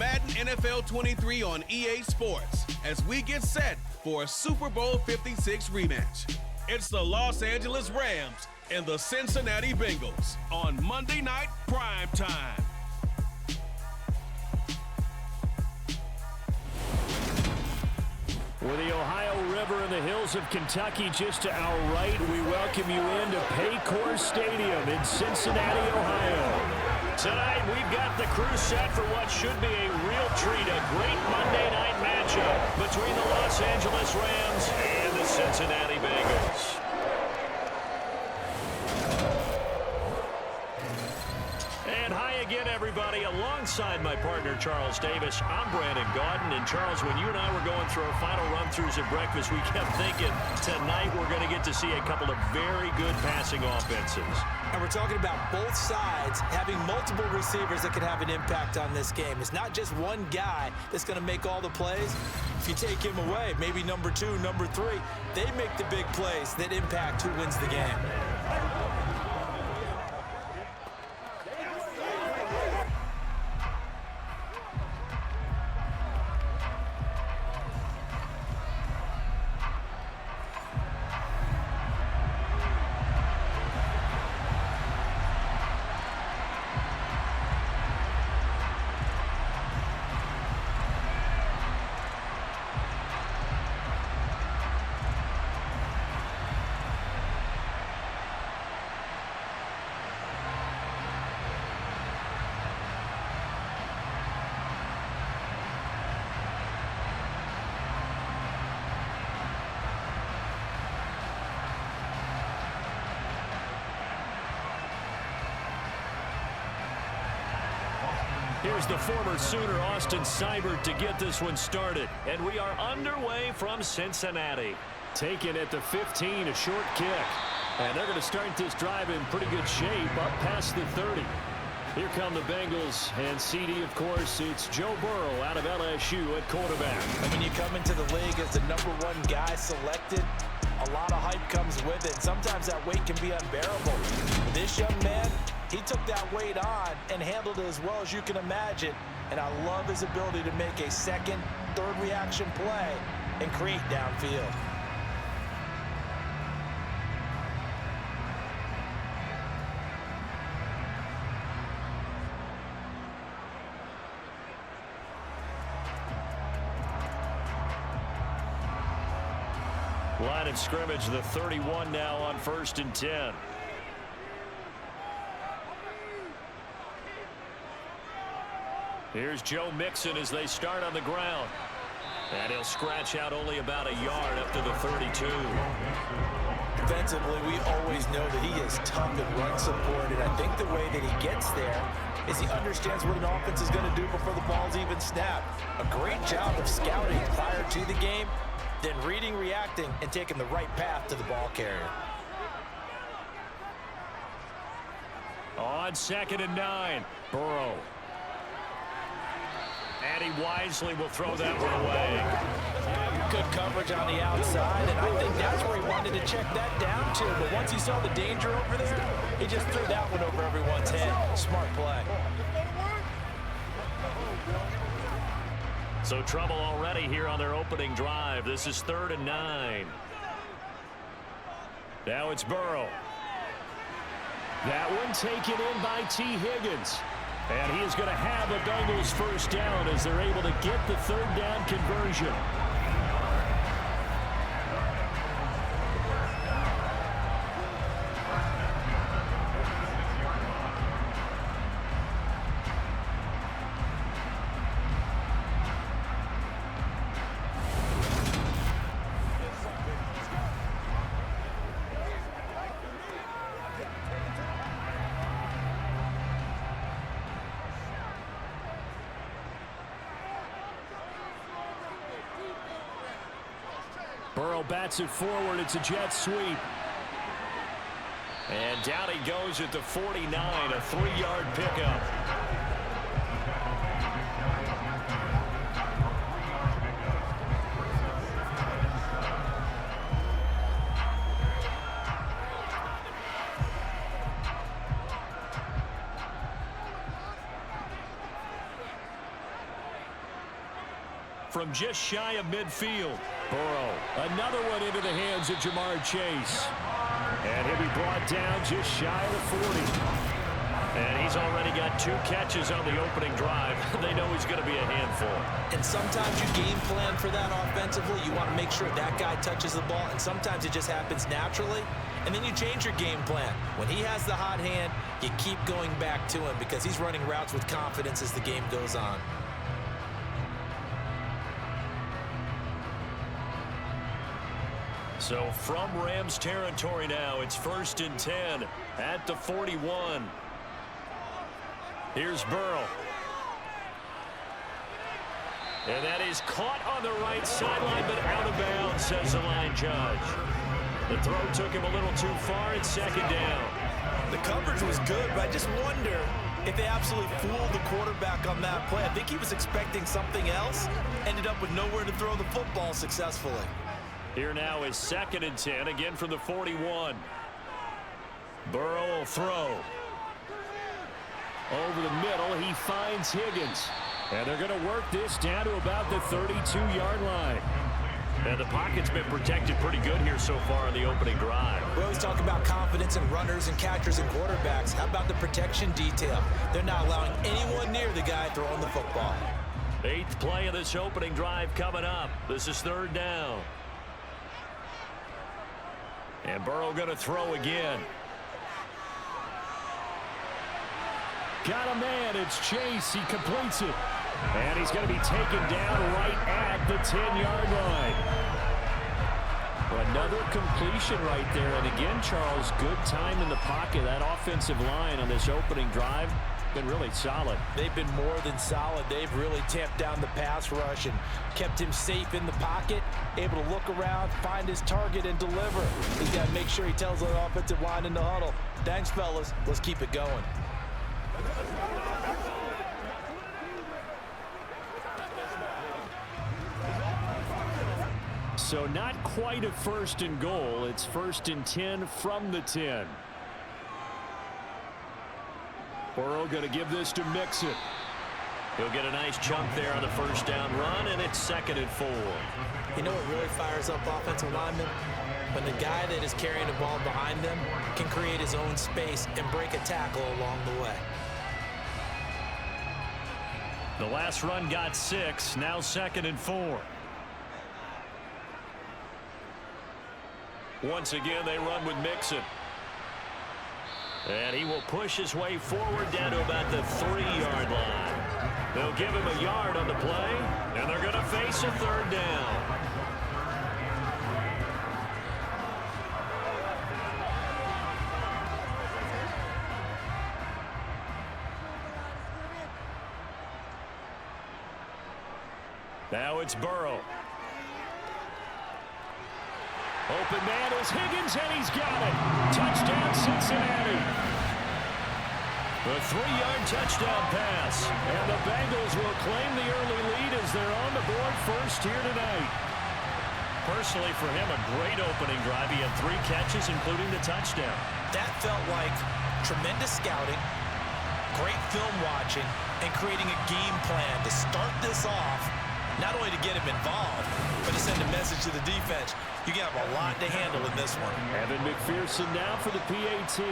Madden NFL 23 on EA Sports as we get set for a Super Bowl 56 rematch. It's the Los Angeles Rams and the Cincinnati Bengals on Monday Night Prime Time. With the Ohio River and the hills of Kentucky just to our right, we welcome you into Paycor Stadium in Cincinnati, Ohio. Tonight, we've got the crew set for what should be a real treat, a great Monday night matchup between the Los Angeles Rams and the Cincinnati Bengals. And hi again, everybody. Alongside my partner, Charles Davis, I'm Brandon Gaudin. And Charles, when you and I were going through our final run-throughs at breakfast, we kept thinking tonight we're going to get to see a couple of very good passing offenses. And we're talking about both sides having multiple receivers that can have an impact on this game. It's not just one guy that's going to make all the plays. If you take him away, maybe number 2, number 3, they make the big plays that impact who wins the game. Here's the former Sooner, Austin Seibert, to get this one started. And we are underway from Cincinnati. Taken at the 15, a short kick. And they're going to start this drive in pretty good shape, up past the 30. Here come the Bengals, and CD, of course, it's Joe Burrow out of LSU at quarterback. And when you come into the league as the #1 guy selected, a lot of hype comes with it. Sometimes that weight can be unbearable. But this young man, he took that weight on and handled it as well as you can imagine. And I love his ability to make a second, third reaction play and create downfield. Line of scrimmage, the 31 now on 1st and 10. Here's Joe Mixon as they start on the ground. And he'll scratch out only about a yard up to the 32. Defensively, we always know that he is tough in run support, and I think the way that he gets there is he understands what an offense is going to do before the ball's even snapped. A great job of scouting prior to the game, then reading, reacting, and taking the right path to the ball carrier. On 2nd and 9, Burrow. And he wisely will throw that one away. Good coverage on the outside, and I think that's where he wanted to check that down to. But once he saw the danger over there, he just threw that one over everyone's head. Smart play. So trouble already here on their opening drive. This is 3rd and 9. Now it's Burrow. That one taken in by T. Higgins. And he is going to have a Bengals first down as they're able to get the 3rd down conversion. Burrow bats it forward. It's a jet sweep. And down he goes at the 49, a 3-yard pickup. from just shy of midfield. Burrow, another one into the hands of Jamar Chase. And he'll be brought down just shy of the 40. And he's already got 2 catches on the opening drive. They know he's going to be a handful. And sometimes you game plan for that offensively. You want to make sure that guy touches the ball, and sometimes it just happens naturally. And then you change your game plan. When he has the hot hand, you keep going back to him because he's running routes with confidence as the game goes on. So from Rams territory now, it's 1st and 10 at the 41. Here's Burrow. And that is caught on the right sideline, but out of bounds, says the line judge. The throw took him a little too far. It's 2nd down. The coverage was good, but I just wonder if they absolutely fooled the quarterback on that play. I think he was expecting something else, ended up with nowhere to throw the football successfully. Here now is 2nd and 10, again from the 41. Burrow will throw. Over the middle, he finds Higgins. And they're going to work this down to about the 32-yard line. And the pocket's been protected pretty good here so far in the opening drive. We always talk about confidence in runners and catchers and quarterbacks. How about the protection detail? They're not allowing anyone near the guy throwing the football. 8th play of this opening drive coming up. This is 3rd down. And Burrow going to throw again. Got a man. It's Chase. He completes it. And he's going to be taken down right at the 10-yard line. Another completion right there. And again, Charles, good time in the pocket. That offensive line on this opening drive been really solid. They've been more than solid. They've really tamped down the pass rush and kept him safe in the pocket, able to look around, find his target, and deliver. He's got to make sure he tells the offensive line in the huddle, thanks, fellas. Let's keep it going. So not quite a 1st and goal. It's 1st and 10 from the 10. Burrow going to give this to Mixon. He'll get a nice chunk there on the 1st down run, and it's 2nd and 4. You know what really fires up offensive linemen? When the guy that is carrying the ball behind them can create his own space and break a tackle along the way. The last run got 6. Now 2nd and 4. Once again, they run with Mixon. And he will push his way forward down to about the 3-yard line. They'll give him a yard on the play, and they're going to face a 3rd down. Now it's Burrow. Open man is Higgins, and he's got it. Touchdown, Cincinnati. The 3-yard touchdown pass. And the Bengals will claim the early lead as they're on the board first here tonight. Personally, for him, a great opening drive. He had 3 catches, including the touchdown. That felt like tremendous scouting, great film watching, and creating a game plan to start this off, not only to get him involved, but to send a message to the defense. You got a lot to handle in this one. Evan McPherson now for the PAT.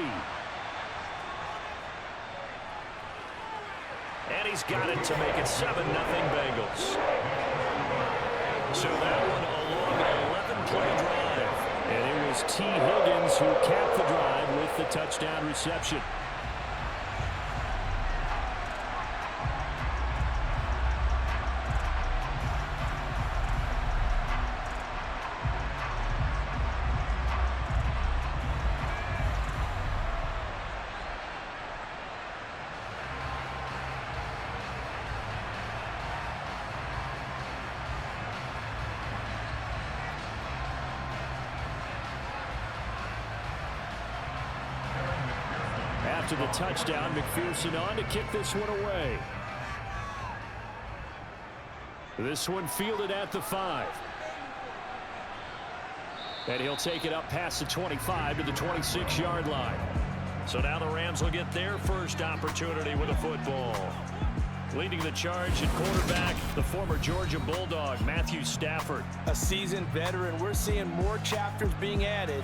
And he's got it to make it 7-0 Bengals. So that one a long 11-play drive. And it was T. Higgins who capped the drive with the touchdown reception. After the touchdown, McPherson on to kick this one away. This one fielded at the 5. And he'll take it up past the 25 to the 26-yard line. So now the Rams will get their first opportunity with a football. Leading the charge at quarterback, the former Georgia Bulldog, Matthew Stafford. A seasoned veteran. We're seeing more chapters being added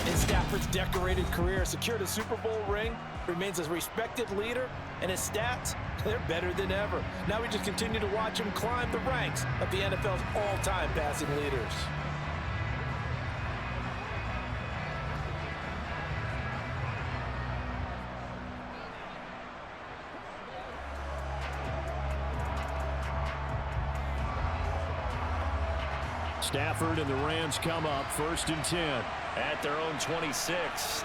in Stafford's decorated career. Secured a Super Bowl ring, remains a respected leader, and his stats, they're better than ever. Now we just continue to watch him climb the ranks of the NFL's all-time passing leaders. Stafford and the Rams come up 1st and 10 at their own 26.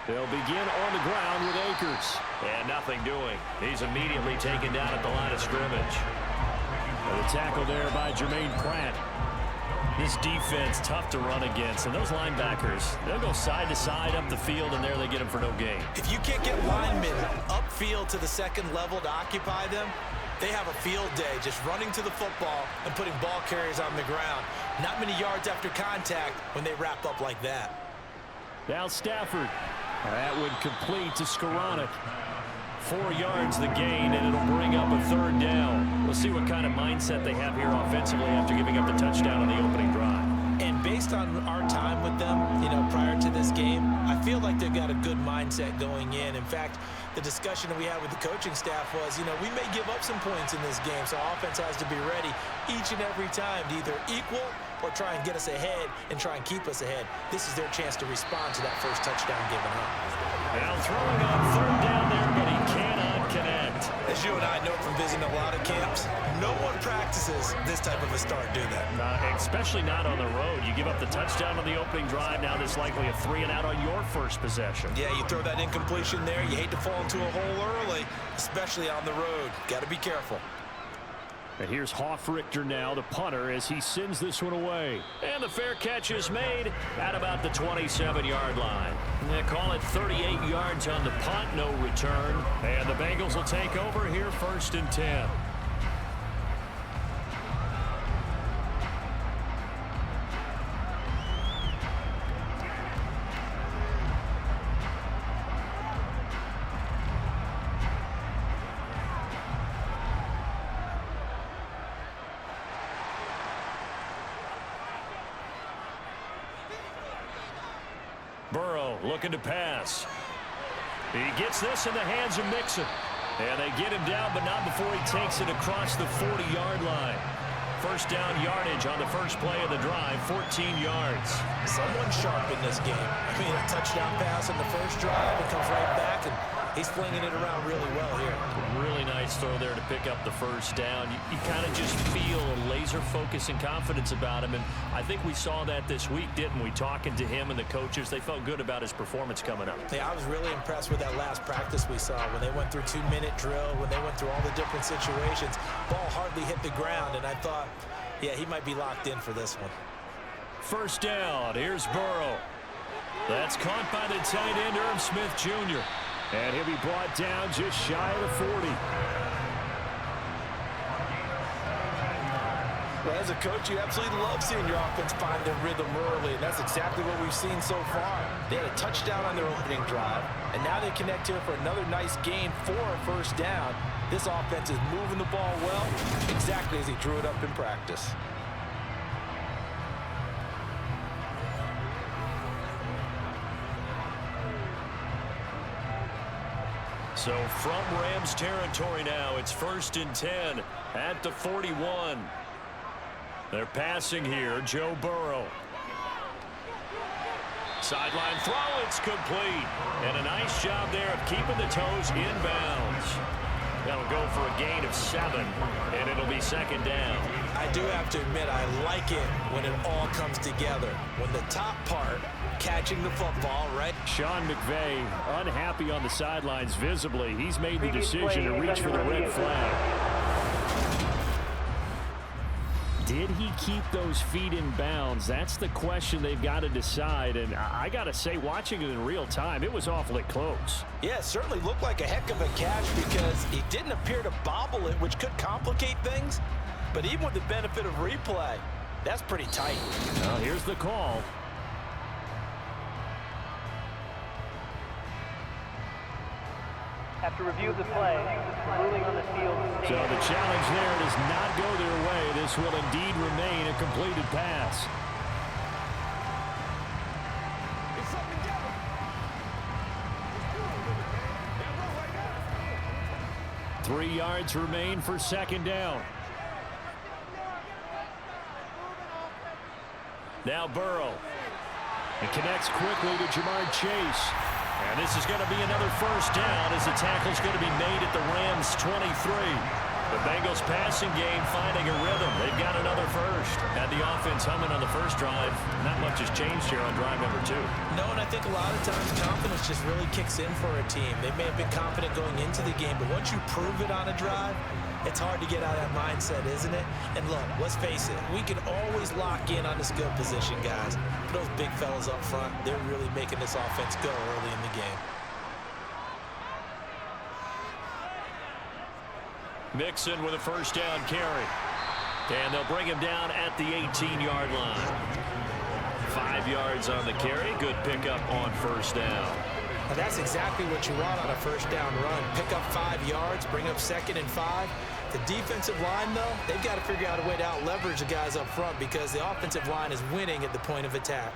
They'll begin on the ground with Akers. And nothing doing. He's immediately taken down at the line of scrimmage. And the tackle there by Jermaine Pratt. This defense tough to run against. And those linebackers, they'll go side to side up the field, and there they get them for no gain. If you can't get linemen upfield to the second level to occupy them, they have a field day just running to the football and putting ball carriers on the ground. Not many yards after contact when they wrap up like that. Now Stafford. That would complete to Skoranek. 4 yards the gain, and it'll bring up a 3rd down. We'll see what kind of mindset they have here offensively after giving up the touchdown on the opening drive. And based on our time with them, prior to this game, I feel like they've got a good mindset going in. In fact, the discussion that we had with the coaching staff was, we may give up some points in this game, so offense has to be ready each and every time to either equal or try and get us ahead and try and keep us ahead. This is their chance to respond to that first touchdown given up. Now throwing on 3rd down there, but he cannot connect. As you and I know from visiting a lot of camps, no one practices this type of a start, do they? Especially not on the road. You give up the touchdown on the opening drive. Now there's likely a 3-and-out on your first possession. Yeah, you throw that incompletion there. You hate to fall into a hole early, especially on the road. Got to be careful. And here's Hofrichter now, the punter, as he sends this one away. And the fair catch is made at about the 27-yard line. And they call it 38 yards on the punt, no return. And the Bengals will take over here 1st and 10. Burrow looking to pass. He gets this in the hands of Mixon. And they get him down, but not before he takes it across the 40-yard line. 1st down yardage on the first play of the drive, 14 yards. Someone sharp in this game. A touchdown pass in the first drive and comes right back, and he's flinging it around really well here. Really nice throw there to pick up the 1st down. You kind of just feel a laser focus and confidence about him, and I think we saw that this week, didn't we? Talking to him and the coaches, they felt good about his performance coming up. Yeah, I was really impressed with that last practice we saw when they went through 2-minute drill, when they went through all the different situations. Ball hardly hit the ground, and I thought, yeah, he might be locked in for this one. 1st down, here's Burrow. That's caught by the tight end, Irv Smith Jr., and he'll be brought down just shy of the 40. Well, as a coach, you absolutely love seeing your offense find their rhythm early, and that's exactly what we've seen so far. They had a touchdown on their opening drive, and now they connect here for another nice gain for a 1st down. This offense is moving the ball well, exactly as he drew it up in practice. So from Rams territory now, it's 1st and 10 at the 41. They're passing here, Joe Burrow. Sideline throw, it's complete. And a nice job there of keeping the toes inbounds. That'll go for a gain of 7, and it'll be 2nd down. I do have to admit, I like it when it all comes together. When the top part, catching the football, right? Sean McVay unhappy on the sidelines visibly. He's made the decision to reach for the red flag. Did he keep those feet in bounds? That's the question they've got to decide. And I got to say, watching it in real time, it was awfully close. Yeah, it certainly looked like a heck of a catch because he didn't appear to bobble it, which could complicate things. But even with the benefit of replay, that's pretty tight. Now here's the call. After review of the play, the ruling on the field So the challenge there does not go their way. This will indeed remain a completed pass. Three yards remain for second down. Now Burrow. It connects quickly to Jamar Chase. And this is going to be another first down as the tackle's going to be made at the Rams' 23. The Bengals passing game finding a rhythm. They've got another first. Had the offense humming on the first drive. Not much has changed here on drive number 2. No, and I think a lot of times confidence just really kicks in for a team. They may have been confident going into the game, but once you prove it on a drive, it's hard to get out of that mindset, isn't it? And look, let's face it, we can always lock in on the skill position, guys. But those big fellas up front, they're really making this offense go early in the game. Mixon with a first down carry. And they'll bring him down at the 18-yard line. 5 yards on the carry. Good pickup on first down. Now that's exactly what you want on a first down run. Pick up 5 yards, bring up 2nd and 5. The defensive line, though, they've got to figure out a way to out-leverage the guys up front because the offensive line is winning at the point of attack.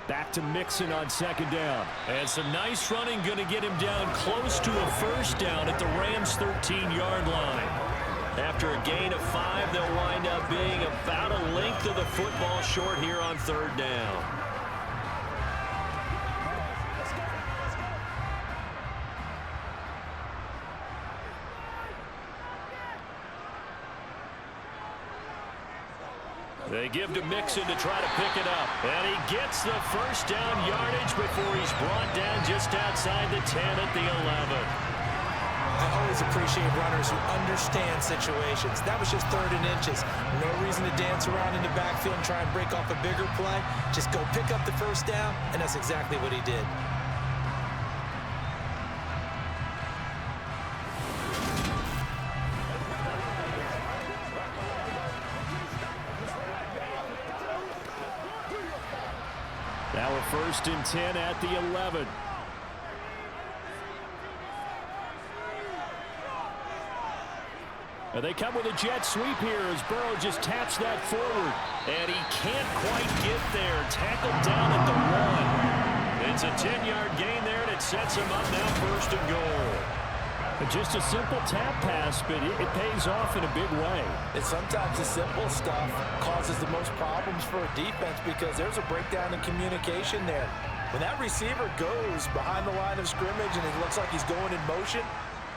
Back to Mixon on second down. And some nice running going to get him down close to a first down at the Rams' 13-yard line. After a gain of 5, they'll wind up being about a length of the football short here on third down. They give to Mixon to try to pick it up. And he gets the first down yardage before he's brought down just outside the 10 at the 11. I always appreciate runners who understand situations. That was just 3rd and inches. No reason to dance around in the backfield and try and break off a bigger play. Just go pick up the first down, and that's exactly what he did. Now a 1st and 10 at the 11. And they come with a jet sweep here as Burrow just taps that forward. And he can't quite get there. Tackled down at the 1. It's a 10-yard gain there, and it sets him up now 1st and goal. Just a simple tap pass, but it pays off in a big way. And sometimes the simple stuff causes the most problems for a defense because there's a breakdown in communication there. When that receiver goes behind the line of scrimmage and it looks like he's going in motion,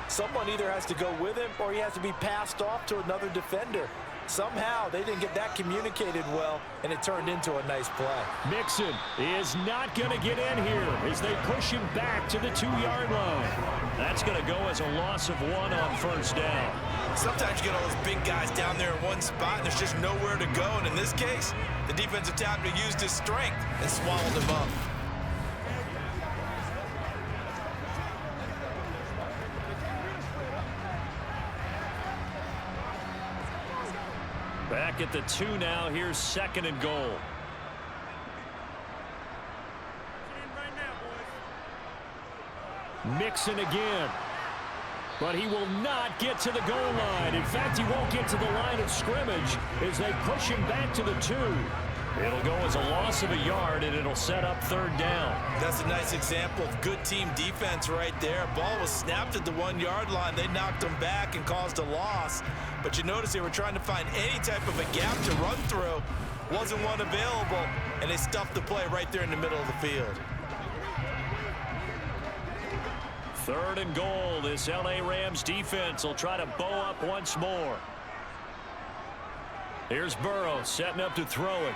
someone either has to go with him or he has to be passed off to another defender. Somehow they didn't get that communicated well, and it turned into a nice play. Mixon is not going to get in here as they push him back to the 2-yard line. That's going to go as a loss of 1 on first down. Sometimes you get all those big guys down there in one spot, and there's just nowhere to go. And in this case, the defensive tackle used his strength and swallowed him up. Back at the 2 now. Here's 2nd and goal. Mixon again. But he will not get to the goal line. In fact, he won't get to the line of scrimmage as they push him back to the 2. It'll go as a loss of a yard, and it'll set up 3rd down. That's a nice example of good team defense right there. Ball was snapped at the 1-yard line. They knocked him back and caused a loss. But you notice they were trying to find any type of a gap to run through. Wasn't one available, and they stuffed the play right there in the middle of the field. 3rd and goal. This L.A. Rams defense will try to bow up once more. Here's Burrow setting up to throw it.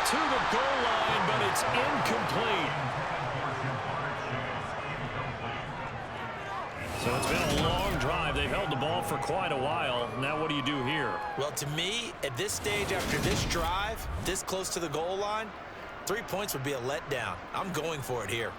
To the goal line, but it's incomplete. So it's been a long drive. They've held the ball for quite a while. Now what do you do here? Well, to me, at this stage after this drive, this close to the goal line, 3 points would be a letdown. I'm going for it here.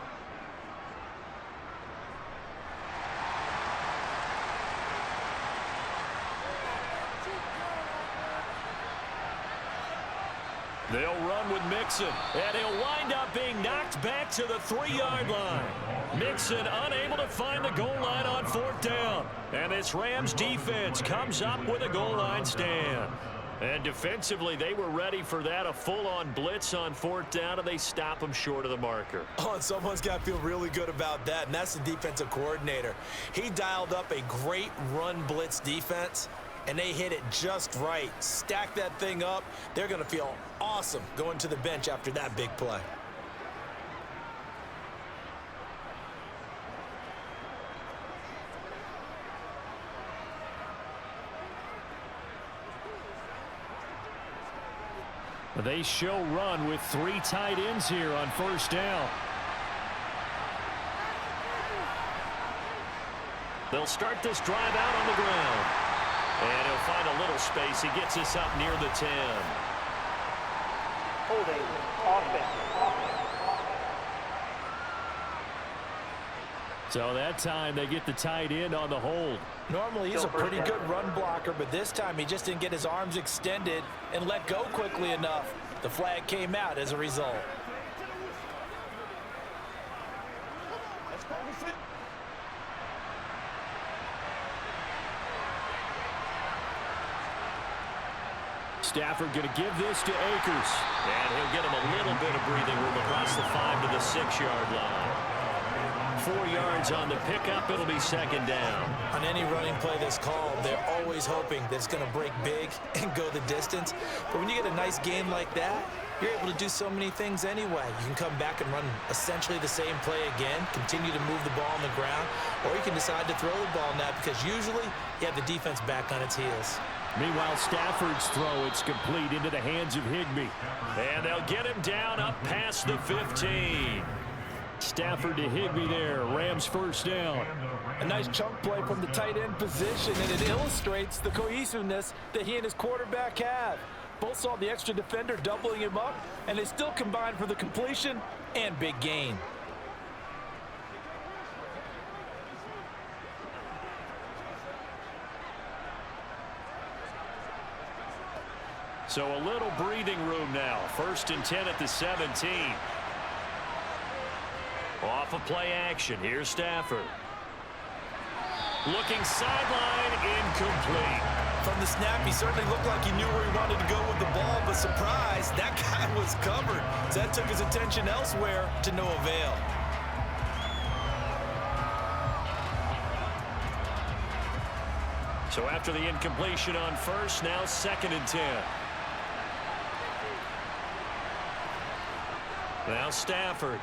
They'll run with Mixon, and he'll wind up being knocked back to the 3-yard line. Mixon unable to find the goal line on 4th down. And this Rams defense comes up with a goal line stand. And defensively, they were ready for that, a full-on blitz on 4th down, and they stop them short of the marker. Oh, and someone's got to feel really good about that, and that's the defensive coordinator. He dialed up a great run blitz defense, and they hit it just right. Stack that thing up. They're going to feel awesome going to the bench after that big play. They show run with 3 tight ends here on 1st down. They'll start this drive out on the ground. And he'll find a little space. He gets us up near the 10. Holding. Offense. So that time they get the tight end on the hold. Normally he's a pretty good run blocker, but this time he just didn't get his arms extended and let go quickly enough. The flag came out as a result. Stafford going to give this to Akers. And he'll get him a little bit of breathing room across the 5 to the 6-yard line. 4 yards on the pickup. It'll be 2nd down. On any running play that's called, they're always hoping that it's going to break big and go the distance. But when you get a nice gain like that, you're able to do so many things anyway. You can come back and run essentially the same play again, continue to move the ball on the ground, or you can decide to throw the ball now because usually you have the defense back on its heels. Meanwhile, Stafford's throw, it's complete into the hands of Higbee. And they'll get him down up past the 15. Stafford to Higbee there. Rams 1st down. A nice chunk play from the tight end position, and it illustrates the cohesiveness that he and his quarterback have. Both saw the extra defender doubling him up, and they still combined for the completion and big gain. So a little breathing room now. 1st and 10 at the 17. Off of play action. Here's Stafford. Looking sideline, incomplete. From the snap, he certainly looked like he knew where he wanted to go with the ball, but surprise, that guy was covered. So that took his attention elsewhere to no avail. So after the incompletion on 1st, now 2nd and 10. Now Stafford.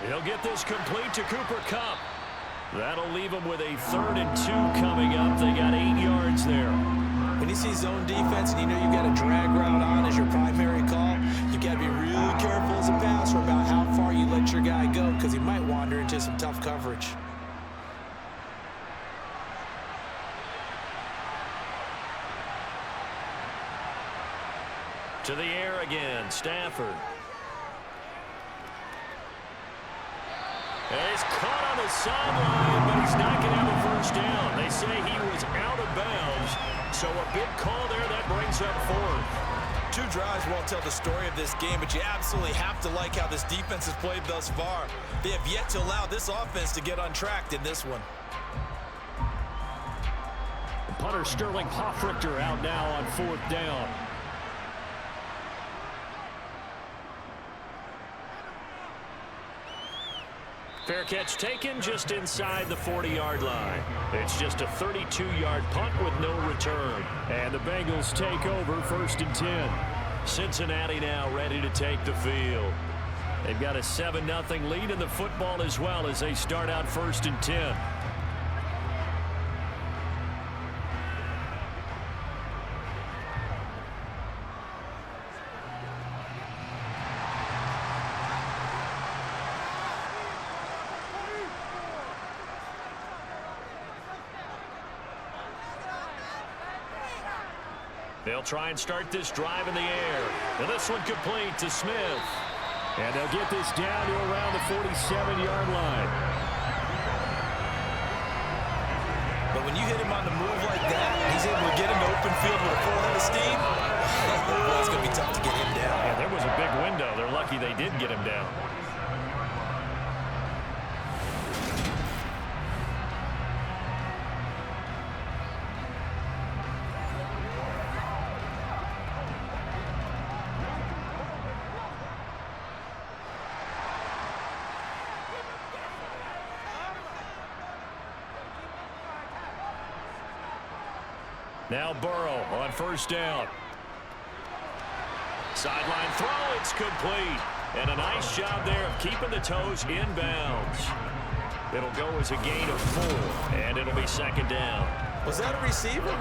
He'll get this complete to Cooper Kupp. That'll leave him with a 3rd and 2 coming up. They got 8 yards there. When you see zone defense and you know you've got a drag route on as your primary call, you've got to be really careful as a passer about how far you let your guy go because he might wander into some tough coverage. To the air again, Stafford. And he's caught on the sideline, but he's not going to have a 1st down. They say he was out of bounds, so a big call there that brings up 4th. 2 drives won't tell the story of this game, but you absolutely have to like how this defense has played thus far. They have yet to allow this offense to get untracked in this one. Punter Sterling Hoffrichter out now on 4th down. Fair catch taken just inside the 40-yard line. It's just a 32-yard punt with no return. And the Bengals take over 1st and 10. Cincinnati now ready to take the field. They've got a 7-0 lead in the football as well as they start out 1st and 10. They'll try and start this drive in the air. And this one complete to Smith. And they'll get this down to around the 47-yard line. But when you hit him on the move like that, he's able to get into open field with a full head of steam. Well, it's going to be tough to get him down. Yeah, there was a big window. They're lucky they did get him down. Now Burrow on first down. Sideline throw, it's complete. And a nice job there of keeping the toes in bounds. It'll go as a gain of 4, and it'll be second down. Was that a receiver?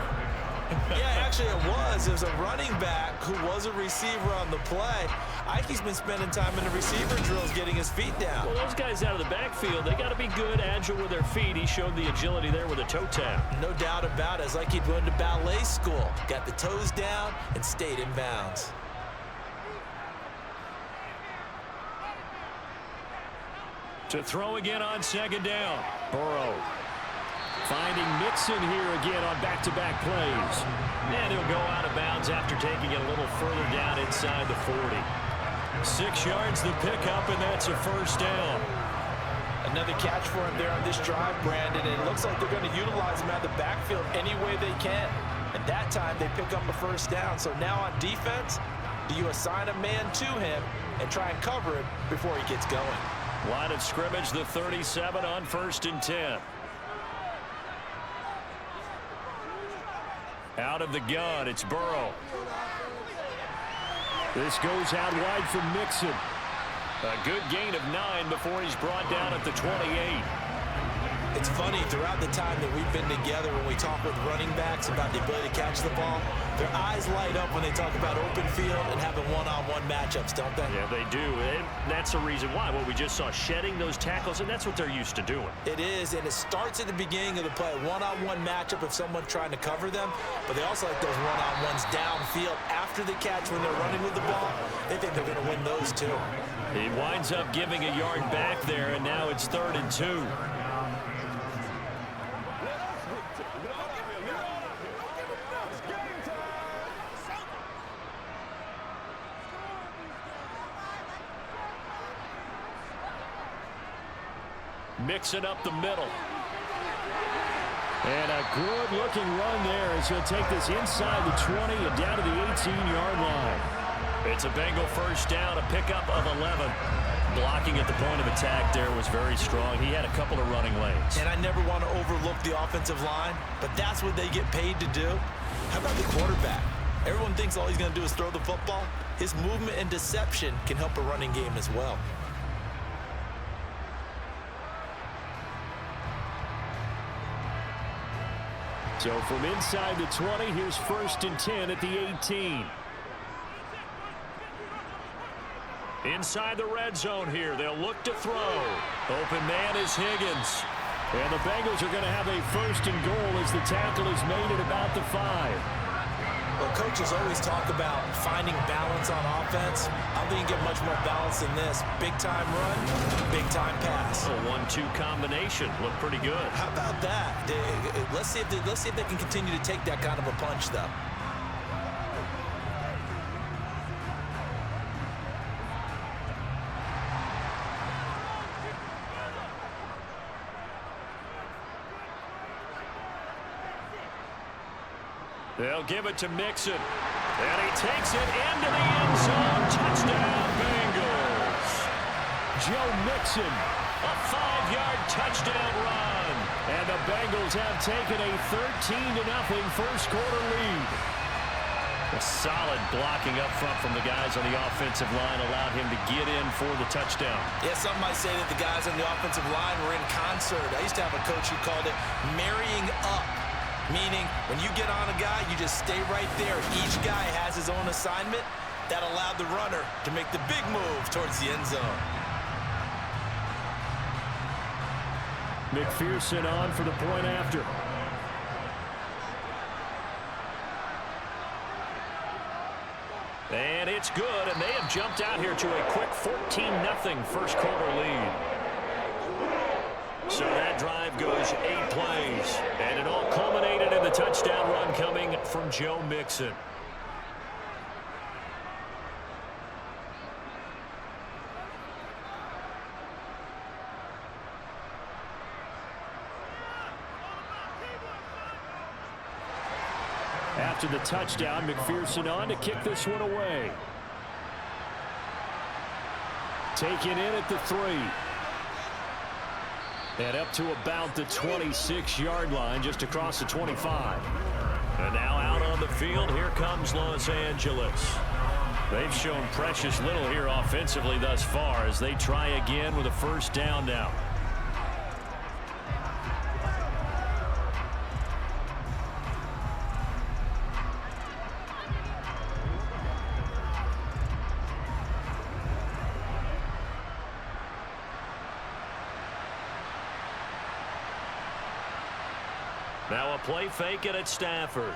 Yeah, actually it was. It was a running back who was a receiver on the play. Ike's been spending time in the receiver drills getting his feet down. Well, those guys out of the backfield, they got to be good, agile with their feet. He showed the agility there with a toe tap. No doubt about it. It's like he'd went to ballet school. Got the toes down and stayed in bounds. To throw again on second down. Burrow finding Mixon here again on back-to-back plays. And he'll go out of bounds after taking it a little further down inside the 40. 6 yards the pickup, and that's a first down. Another catch for him there on this drive, Brandon. And it looks like they're going to utilize him out of the backfield any way they can. And that time they pick up a first down. So now on defense, do you assign a man to him and try and cover it before he gets going? Line of scrimmage, the 37 on 1st and 10. Out of the gun, it's Burrow. This goes out wide for Mixon. A good gain of 9 before he's brought down at the 28. It's funny, throughout the time that we've been together, when we talk with running backs about the ability to catch the ball, their eyes light up when they talk about open field and having one-on-one matchups, don't they? Yeah, they do. And that's the reason why. What we just saw, shedding those tackles, and that's what they're used to doing. It is, and it starts at the beginning of the play. One-on-one matchup if someone's trying to cover them, but they also like those one-on-ones downfield after the catch when they're running with the ball. They think they're going to win those too. He winds up giving a yard back there, and now it's 3rd and 2. Mixing up the middle. And a good-looking run there as he'll take this inside the 20 and down to the 18-yard line. It's a Bengal first down, a pickup of 11. Blocking at the point of attack there was very strong. He had a couple of running lanes. And I never want to overlook the offensive line, but that's what they get paid to do. How about the quarterback? Everyone thinks all he's going to do is throw the football. His movement and deception can help a running game as well. So from inside the 20, here's 1st and 10 at the 18. Inside the red zone here, they'll look to throw. Open man is Higgins. And the Bengals are going to have a 1st and goal as the tackle is made at about the 5. Well, coaches always talk about finding balance on offense. I don't think you get much more balance than this. Big-time run, big-time pass. A 1-2 combination. Looked pretty good. How about that? Let's see if they can continue to take that kind of a punch, though. They'll give it to Mixon. And he takes it into the end zone. Touchdown, Bengals. Joe Mixon, a 5-yard touchdown run. And the Bengals have taken a 13-0 first quarter lead. A solid blocking up front from the guys on the offensive line allowed him to get in for the touchdown. Yeah, some might say that the guys on the offensive line were in concert. I used to have a coach who called it marrying up. Meaning, when you get on a guy, you just stay right there. Each guy has his own assignment. That allowed the runner to make the big move towards the end zone. McPherson on for the point after. And it's good, and they have jumped out here to a quick 14-0 first quarter lead. So that drive goes 8 plays, and it all culminated in the touchdown run coming from Joe Mixon. After the touchdown, McPherson on to kick this one away. Taken in at the 3. And up to about the 26-yard line, just across the 25. And now out on the field, here comes Los Angeles. They've shown precious little here offensively thus far as they try again with a first down now. Now a play fake it at Stafford.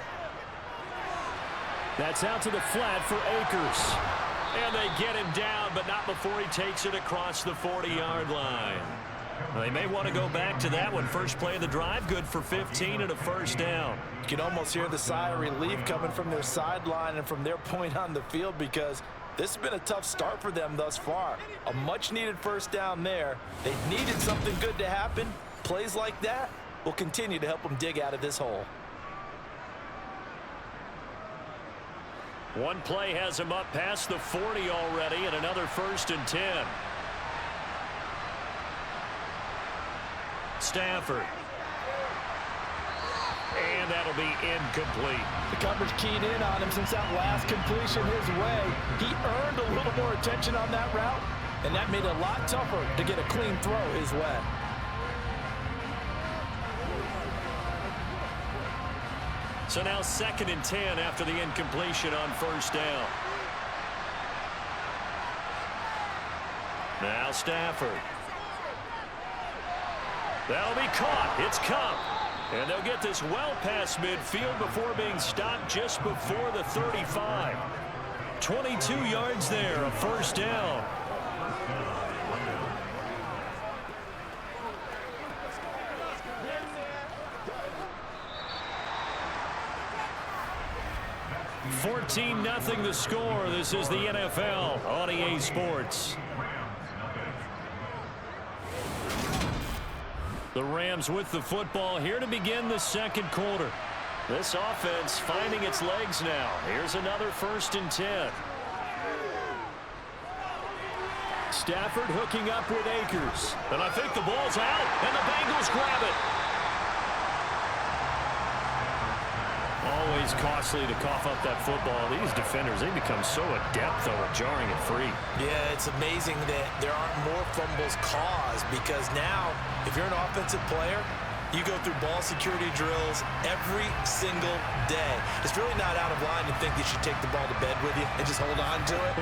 That's out to the flat for Akers. And they get him down, but not before he takes it across the 40-yard line. They may want to go back to that one. First play of the drive, good for 15 and a first down. You can almost hear the sigh of relief coming from their sideline and from their point on the field because this has been a tough start for them thus far. A much-needed first down there. They needed something good to happen. Plays like that will continue to help them dig out of this hole. One play has him up past the 40 already, and another 1st and 10. Stafford. And that'll be incomplete. The coverage keyed in on him since that last completion his way. He earned a little more attention on that route, and that made it a lot tougher to get a clean throw his way. So now 2nd and 10 after the incompletion on first down. Now Stafford. That'll be caught. It's Cup. And they'll get this well past midfield before being stopped just before the 35. 22 yards there, a first down. (14-0) the score. This is the NFL on EA Sports. The Rams with the football here to begin the second quarter. This offense finding its legs now. Here's another 1st and 10. Stafford hooking up with Akers. And I think the ball's out, and the Bengals grab it. Always costly to cough up that football. These defenders, they become so adept, though, at jarring it free. Yeah, it's amazing that there aren't more fumbles caused because now, if you're an offensive player, you go through ball security drills every single day. It's really not out of line to think that you take the ball to bed with you and just hold on to it.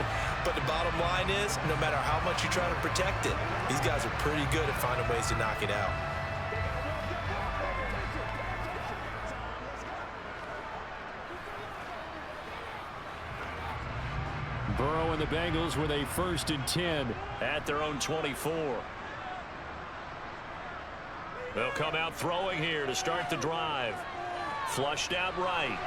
But the bottom line is, no matter how much you try to protect it, these guys are pretty good at finding ways to knock it out. Burrow and the Bengals with a 1st and 10 at their own 24. They'll come out throwing here to start the drive. Flushed out right.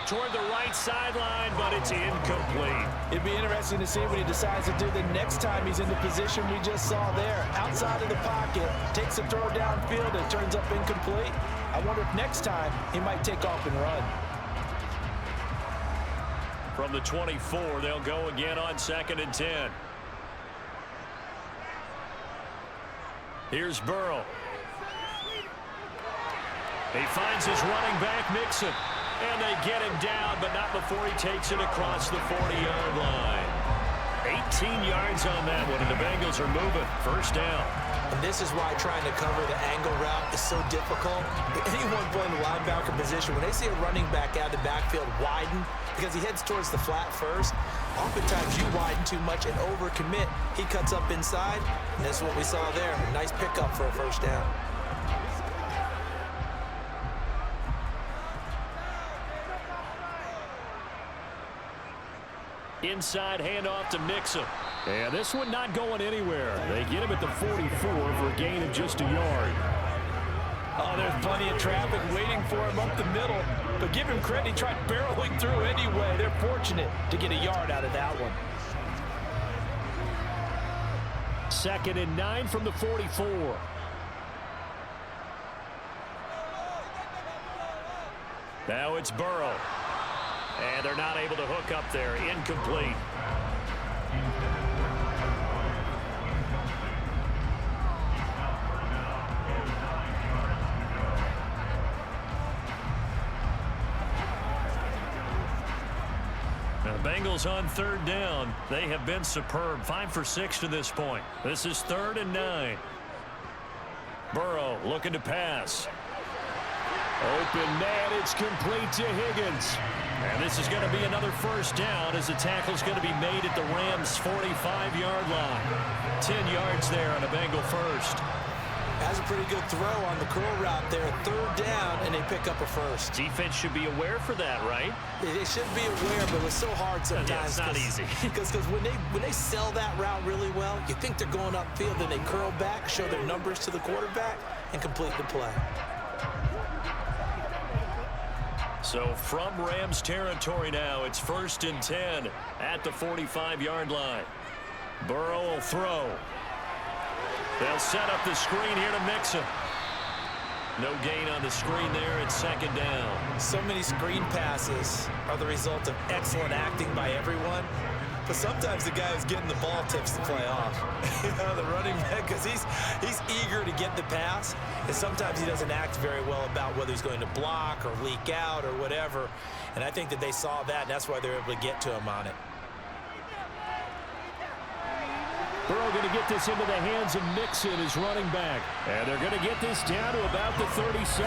Toward the right sideline, but it's incomplete. It'd be interesting to see what he decides to do the next time he's in the position we just saw there. Outside of the pocket, takes a throw downfield, and turns up incomplete. I wonder if next time he might take off and run. From the 24, they'll go again on 2nd and 10. Here's Burrow. He finds his running back, Mixon. And they get him down, but not before he takes it across the 40-yard line. 18 yards on that one, and the Bengals are moving. First down. And this is why trying to cover the angle route is so difficult. Anyone playing the linebacker position, when they see a running back out of the backfield widen, because he heads towards the flat first, oftentimes you widen too much and overcommit. He cuts up inside, and that's what we saw there. A nice pickup for a first down. Inside handoff to Mixon. And this one not going anywhere. They get him at the 44 for a gain of just a yard. Oh, there's plenty of traffic waiting for him up the middle. But give him credit, he tried barreling through anyway. They're fortunate to get a yard out of that one. 2nd and 9 from the 44. Now it's Burrow. And they're not able to hook up there. Incomplete. Now, the Bengals on third down. They have been superb. 5 for 6 to this point. This is 3rd and 9. Burrow looking to pass. Open man, it's complete to Higgins. And this is going to be another first down as the tackle's going to be made at the Rams' 45-yard line. 10 yards there on a Bengal first. Has a pretty good throw on the curl route there. 3rd down, and they pick up a first. Defense should be aware for that, right? They should be aware, but it's so hard sometimes. Yeah, it's not easy. Because when they sell that route really well, you think they're going upfield, then they curl back, show their numbers to the quarterback, and complete the play. So from Rams territory now, it's 1st and 10 at the 45-yard line. Burrow will throw. They'll set up the screen here to Mixon. No gain on the screen there. It's 2nd down. So many screen passes are the result of excellent acting by everyone. But sometimes the guy who's getting the ball tips the play off. The running back, because he's eager to get the pass. And sometimes he doesn't act very well about whether he's going to block or leak out or whatever. And I think that they saw that, and that's why they were able to get to him on it. Burrow going to get this into the hands of Mixon, his running back. And they're going to get this down to about the 37.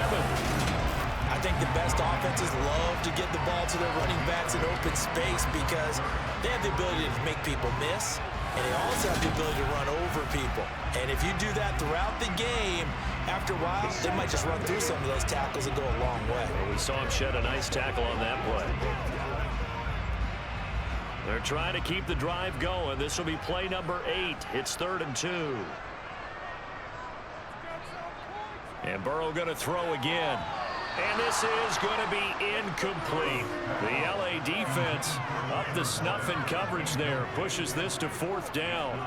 I think the best offenses love to get the ball to their running backs in open space because they have the ability to make people miss, and they also have the ability to run over people. And if you do that throughout the game, after a while, they might just run through some of those tackles and go a long way. Well, we saw him shed a nice tackle on that play. They're trying to keep the drive going. This will be play number 8. It's 3rd and 2. And Burrow going to throw again. And this is going to be incomplete. The LA defense up the snuff in coverage there. Pushes this to 4th down.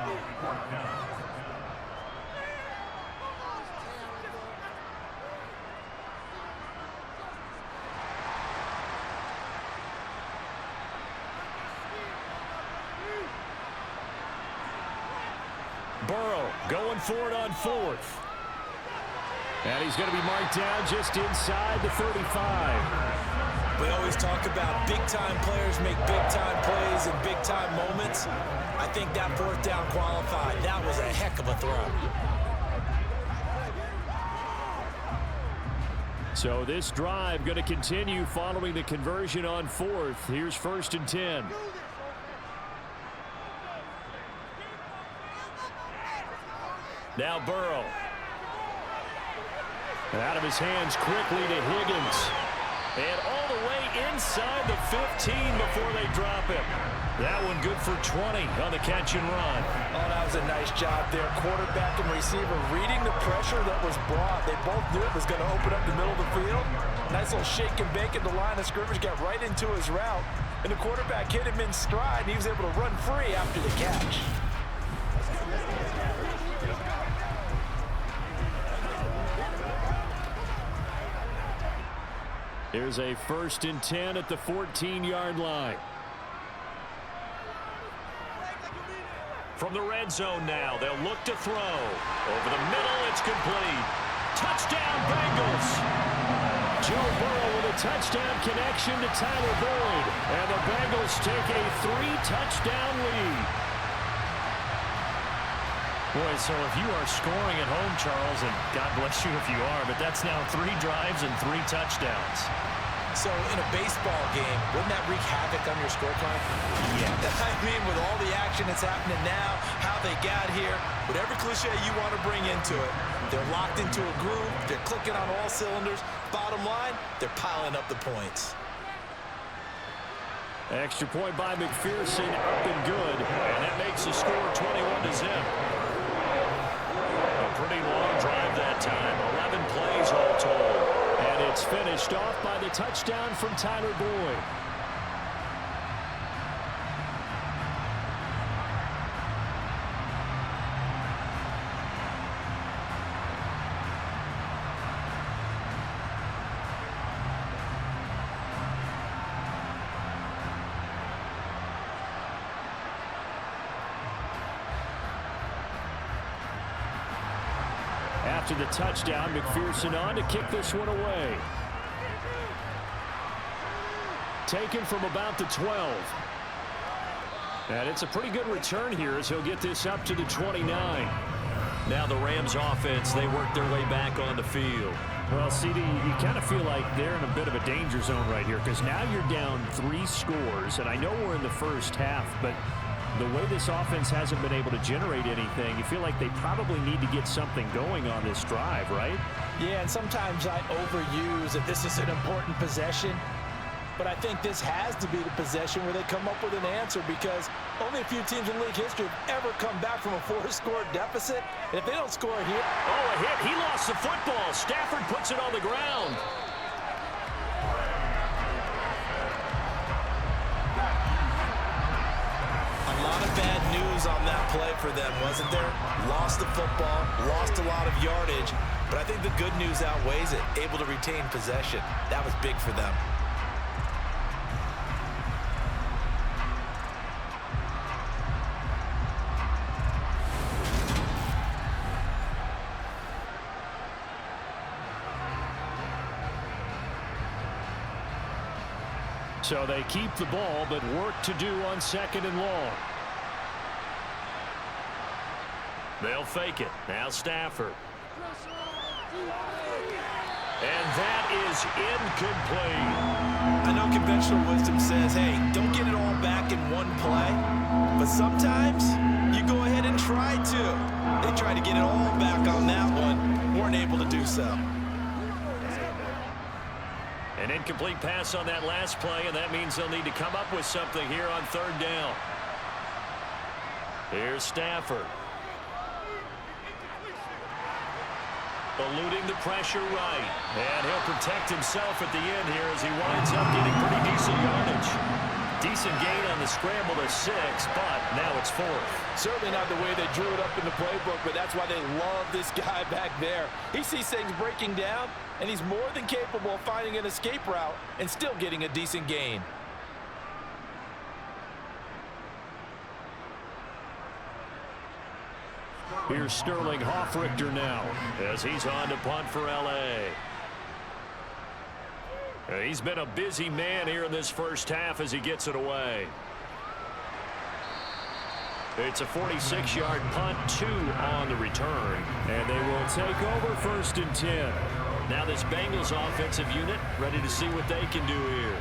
Burrow going for it on 4th. And he's going to be marked down just inside the 35. We always talk about big-time players make big-time plays in big-time moments. I think that 4th down qualified. That was a heck of a throw. So this drive going to continue following the conversion on 4th. Here's 1st and 10. Now Burrow. Out of his hands quickly to Higgins. And all the way inside the 15 before they drop him. That one good for 20 on the catch and run. Oh, that was a nice job there. Quarterback and receiver reading the pressure that was brought. They both knew it was going to open up the middle of the field. Nice little shake and bake at the line of scrimmage. Got right into his route. And the quarterback hit him in stride, and he was able to run free after the catch. Here's a 1st and 10 at the 14-yard line. From the red zone now, they'll look to throw. Over the middle, it's complete. Touchdown, Bengals! Joe Burrow with a touchdown connection to Tyler Boyd. And the Bengals take a 3-touchdown lead. Boy, so if you are scoring at home, Charles, and God bless you if you are, but that's now 3 drives and 3 touchdowns. So in a baseball game, wouldn't that wreak havoc on your scorecard? Yeah. I mean, with all the action that's happening now, how they got here, whatever cliche you want to bring into it, they're locked into a groove, they're clicking on all cylinders. Bottom line, they're piling up the points. Extra point by McPherson, up and good, and that makes the score 21-0. A pretty long drive that time, 11 plays all told. And it's finished off by the touchdown from Tyler Boyd. after the touchdown. McPherson on to kick this one away. Taken from about the 12. And it's a pretty good return here as he'll get this up to the 29. Now the Rams offense, they work their way back on the field. Well, CD, you kind of feel like they're in a bit of a danger zone right here because now you're down 3 scores, and I know we're in the first half, but the way this offense hasn't been able to generate anything, you feel like they probably need to get something going on this drive, right? Yeah, and sometimes I overuse that this is an important possession. But I think this has to be the possession where they come up with an answer because only a few teams in league history have ever come back from a 4-score deficit. And if they don't score here... Oh, a hit. He lost the football. Stafford puts it on the ground. A lot of bad news on that play for them, wasn't there? Lost the football, lost a lot of yardage. But I think the good news outweighs it. Able to retain possession. That was big for them. So they keep the ball, but work to do on 2nd and long. They'll fake it. Now Stafford. And that is incomplete. I know conventional wisdom says, hey, don't get it all back in one play. But sometimes you go ahead and try to. They tried to get it all back on that one. Weren't able to do so. An incomplete pass on that last play, and that means they'll need to come up with something here on 3rd down. Here's Stafford. Eluding the pressure right. And he'll protect himself at the end here as he winds up getting pretty decent yardage. Decent gain on the scramble to 6, but now it's 4th. Certainly not the way they drew it up in the playbook, but that's why they love this guy back there. He sees things breaking down, and he's more than capable of finding an escape route and still getting a decent gain. Here's Sterling Hoffrichter now as he's on to punt for L.A. He's been a busy man here in this first half as he gets it away. It's a 46-yard punt, 2 on the return. And they will take over 1st and 10. Now this Bengals offensive unit ready to see what they can do here.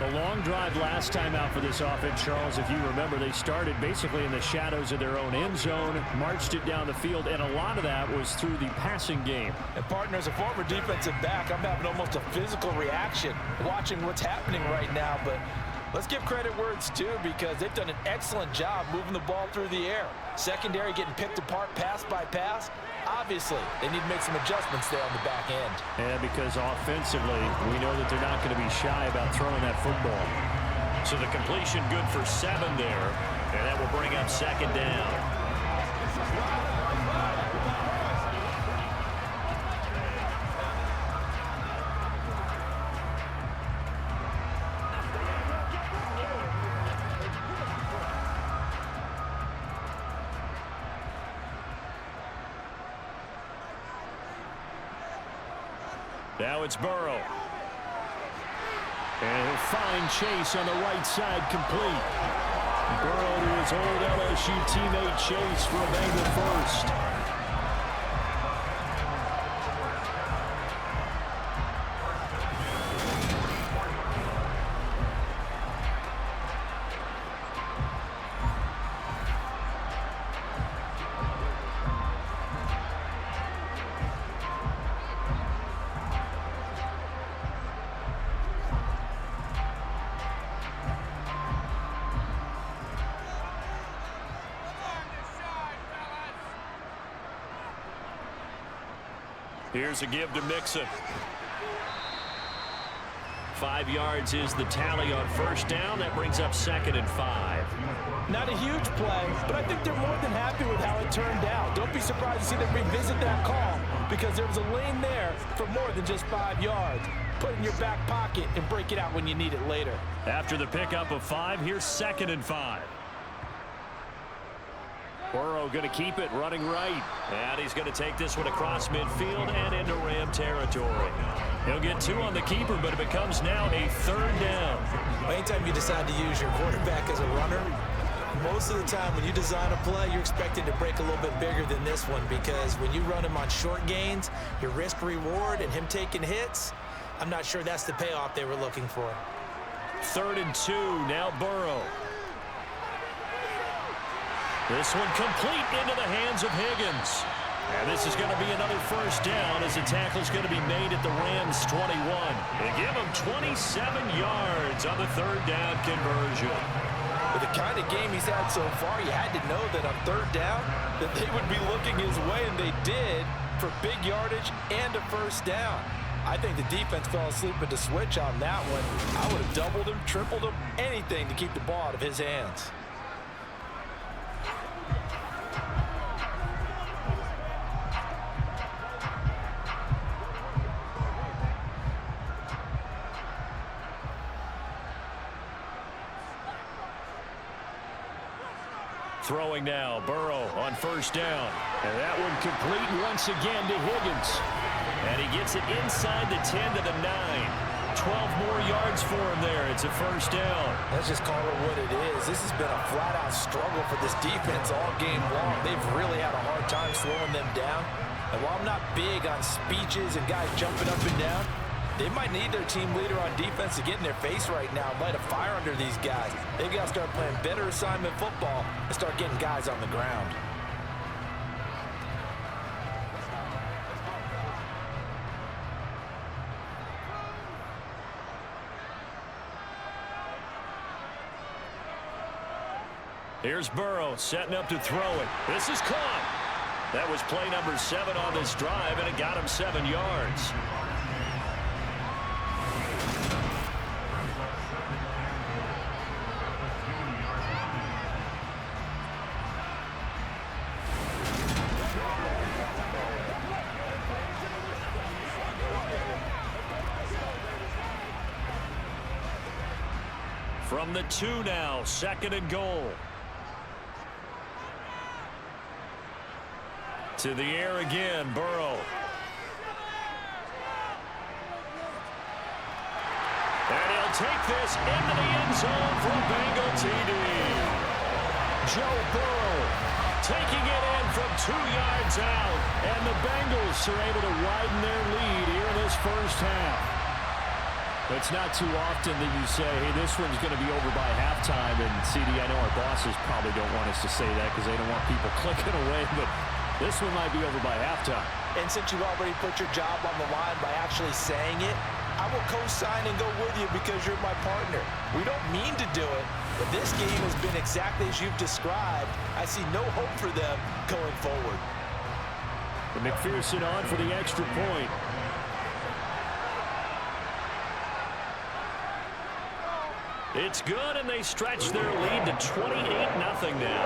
A long drive last time out for this offense, Charles. If you remember, they started basically in the shadows of their own end zone, marched it down the field, and a lot of that was through the passing game. And partner, as a former defensive back, I'm having almost a physical reaction watching what's happening right now. But let's give credit where it's due because they've done an excellent job moving the ball through the air. Secondary getting picked apart pass by pass. Obviously, they need to make some adjustments there on the back end. And because offensively, we know that they're not going to be shy about throwing that football. So the completion good for 7 there, and that will bring up 2nd down. Now it's Burrow. And he'll find Chase on the right side complete. Burrow to his old LSU teammate Chase for a Bengal first. Here's a give to Mixon. 5 yards is the tally on 1st down. That brings up 2nd and 5. Not a huge play, but I think they're more than happy with how it turned out. Don't be surprised to see them revisit that call because there was a lane there for more than just 5 yards. Put it in your back pocket and break it out when you need it later. After the pickup of 5, here's 2nd and 5. Burrow going to keep it, running right. And he's going to take this one across midfield and into Ram territory. He'll get 2 on the keeper, but it becomes now a 3rd down. Anytime you decide to use your quarterback as a runner, most of the time when you design a play, you're expecting to break a little bit bigger than this one, because when you run him on short gains, your risk-reward and him taking hits, I'm not sure that's the payoff they were looking for. 3rd and 2, now Burrow. This one complete into the hands of Higgins. And this is going to be another 1st down as the tackle's going to be made at the Rams' 21. They give him 27 yards on the 3rd down conversion. With the kind of game he's had so far, you had to know that on 3rd down that they would be looking his way, and they did, for big yardage and a 1st down. I think the defense fell asleep at the switch on that one. I would have doubled him, tripled him, anything to keep the ball out of his hands. Throwing now, Burrow on 1st down. And that one complete once again to Higgins. And he gets it inside the 10 to the 9. 12 more yards for him there. It's a 1st down. Let's just call it what it is. This has been a flat-out struggle for this defense all game long. They've really had a hard time slowing them down. And while I'm not big on speeches and guys jumping up and down, they might need their team leader on defense to get in their face right now and light a fire under these guys. They've got to start playing better assignment football and start getting guys on the ground. Here's Burrow setting up to throw it. This is caught. That was play number 7 on this drive, and it got him 7 yards. From the 2 now, 2nd and goal. To the air again, Burrow. And he'll take this into the end zone for a Bengal TD. Joe Burrow taking it in from 2 yards out. And the Bengals are able to widen their lead here in this 1st half. It's not too often that you say, hey, this one's going to be over by halftime. And, CD, I know our bosses probably don't want us to say that because they don't want people clicking away. But this one might be over by halftime. And since you've already put your job on the line by actually saying it, I will co-sign and go with you because you're my partner. We don't mean to do it, but this game has been exactly as you've described. I see no hope for them going forward. And McPherson on for the extra point. It's good, and they stretch their lead to 28-0 now.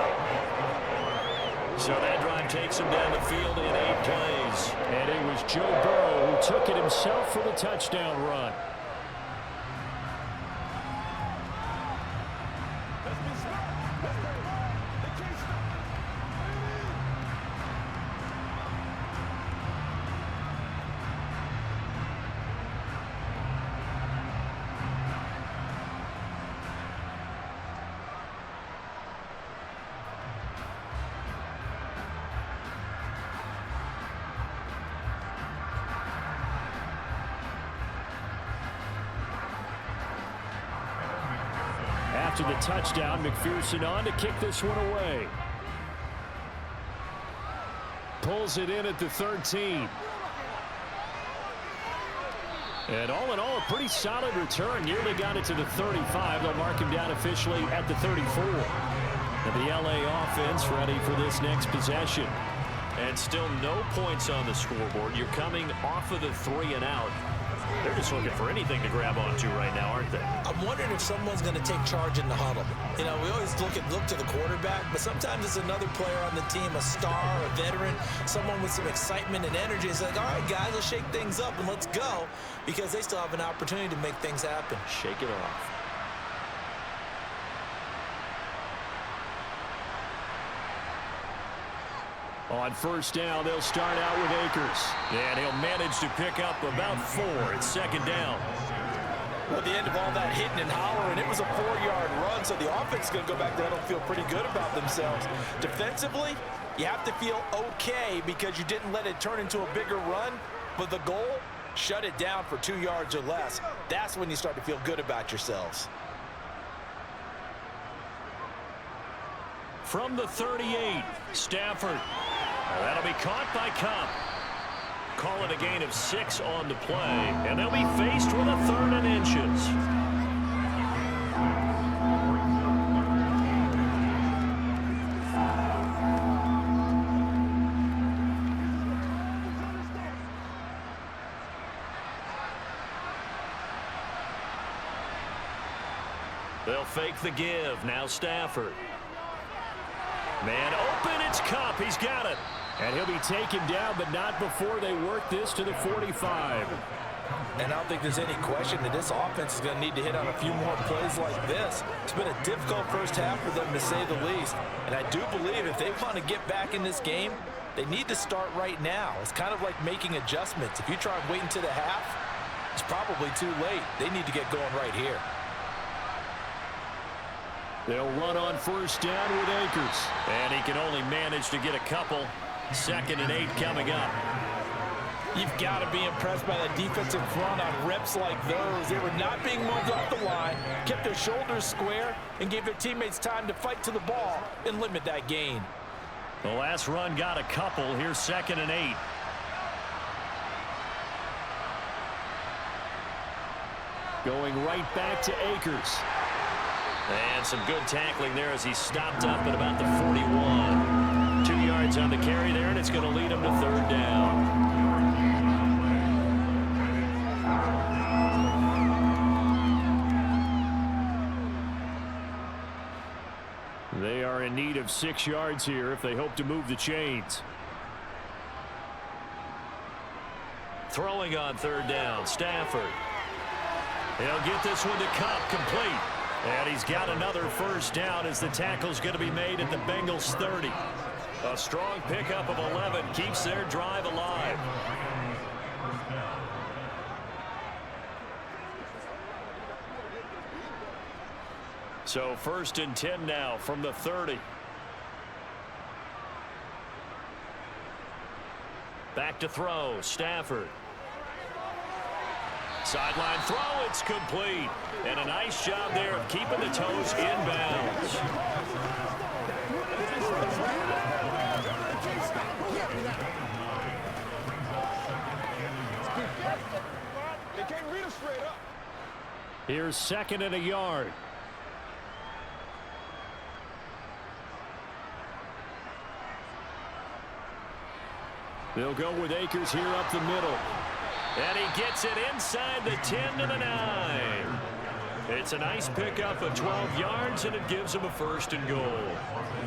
So that drive takes him down the field in 8 plays. And it was Joe Burrow who took it himself for the touchdown run. After the touchdown, McPherson on to kick this one away. Pulls it in at the 13. And all in all, a pretty solid return. Nearly got it to the 35. They'll mark him down officially at the 34. And the LA offense ready for this next possession. And still no points on the scoreboard. You're coming off of the 3 and out. They're just looking for anything to grab onto right now, aren't they? I'm wondering if someone's going to take charge in the huddle. You know, we always look to the quarterback, but sometimes it's another player on the team, a star, a veteran, someone with some excitement and energy. It's like, all right, guys, let's shake things up and let's go, because they still have an opportunity to make things happen. Shake it off. On first down, they'll start out with Akers. And he'll manage to pick up about 4 at second down. Well, at the end of all that hitting and hollering, it was a 4-yard run, so the offense is going to go back there and feel pretty good about themselves. Defensively, you have to feel okay because you didn't let it turn into a bigger run, but the goal, shut it down for 2 yards or less. That's when you start to feel good about yourselves. From the 38, Stafford. That'll be caught by Cup. Call it a gain of 6 on the play, and they'll be faced with a 3rd and inches. They'll fake the give. Now Stafford. Man open, it's Cup. He's got it. And he'll be taken down, but not before they work this to the 45. And I don't think there's any question that this offense is going to need to hit on a few more plays like this. It's been a difficult first half for them, to say the least. And I do believe if they want to get back in this game, they need to start right now. It's kind of like making adjustments. If you try and wait until the half, it's probably too late. They need to get going right here. They'll run on first down with Akers. And he can only manage to get a couple. 2nd and 8 coming up. You've got to be impressed by that defensive front on reps like those. They were not being moved off the line, kept their shoulders square, and gave their teammates time to fight to the ball and limit that gain. The last run got a couple. Here's 2nd and 8. Going right back to Akers. And some good tackling there as he stopped up at about the 41. 2 yards on the carry there, and it's going to lead him to 3rd down. They are in need of 6 yards here if they hope to move the chains. Throwing on 3rd down, Stafford. He'll get this one to Cup, complete. And he's got another first down as the tackle's going to be made at the Bengals 30. A strong pickup of 11 keeps their drive alive. So 1st and 10 now from the 30. Back to throw, Stafford. Sideline throw, it's complete. And a nice job there of keeping the toes inbounds. Here's 2nd and a yard. They'll go with Akers here up the middle. And he gets it inside the 10 to the 9. It's a nice pickup of 12 yards, and it gives him a 1st and goal.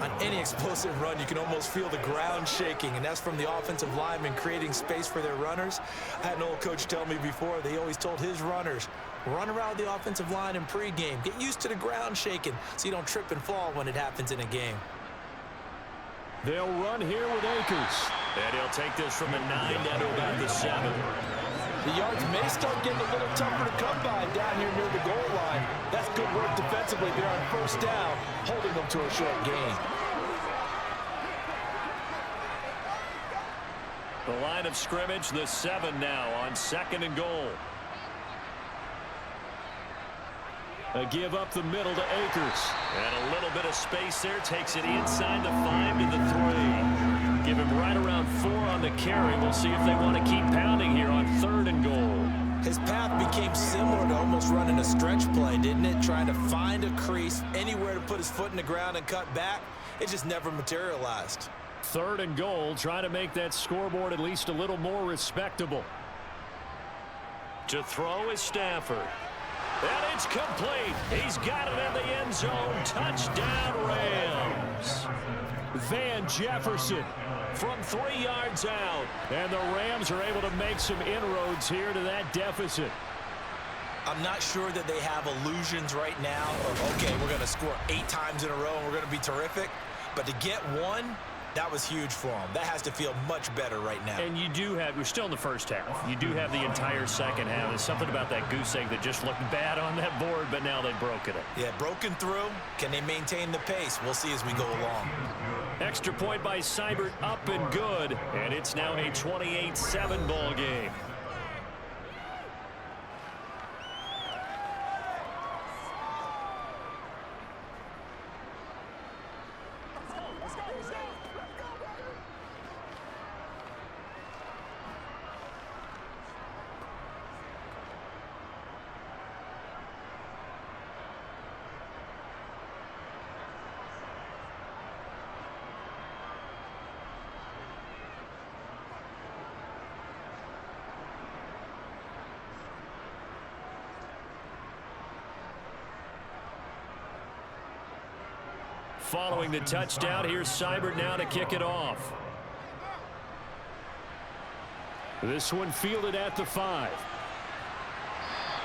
On any explosive run, you can almost feel the ground shaking, and that's from the offensive linemen creating space for their runners. I had an old coach tell me before, they always told his runners, run around the offensive line in pregame. Get used to the ground shaking so you don't trip and fall when it happens in a game. They'll run here with Akers. And he'll take this from the 9 down to about the 7. The yards may start getting a little tougher to come by down here near the goal line. That's good work defensively there on first down, holding them to a short gain. The line of scrimmage, the 7 now on 2nd and goal. A give up the middle to Akers. And a little bit of space there. Takes it inside the 5 to the 3. Give him right around 4 on the carry. We'll see if they want to keep pounding here on 3rd and goal. His path became similar to almost running a stretch play, didn't it? Trying to find a crease, anywhere to put his foot in the ground and cut back. It just never materialized. 3rd and goal, trying to make that scoreboard at least a little more respectable. To throw is Stafford. And it's complete. He's got it in the end zone. Touchdown, Rams. Van Jefferson from 3 yards out. And the Rams are able to make some inroads here to that deficit. I'm not sure that they have illusions right now of, okay, we're going to score 8 times in a row and we're going to be terrific. But to get one, That was huge for him. That has to feel much better right now. And we're still in the first half. You do have the entire second half. There's something about that goose egg that just looked bad on that board, but now they've broken it. Yeah, broken through. Can they maintain the pace? We'll see as we go along. Extra point by Seibert, up and good. And it's now a 28-7 ball game. Following the touchdown, here's Seibert now to kick it off. This one fielded at the 5.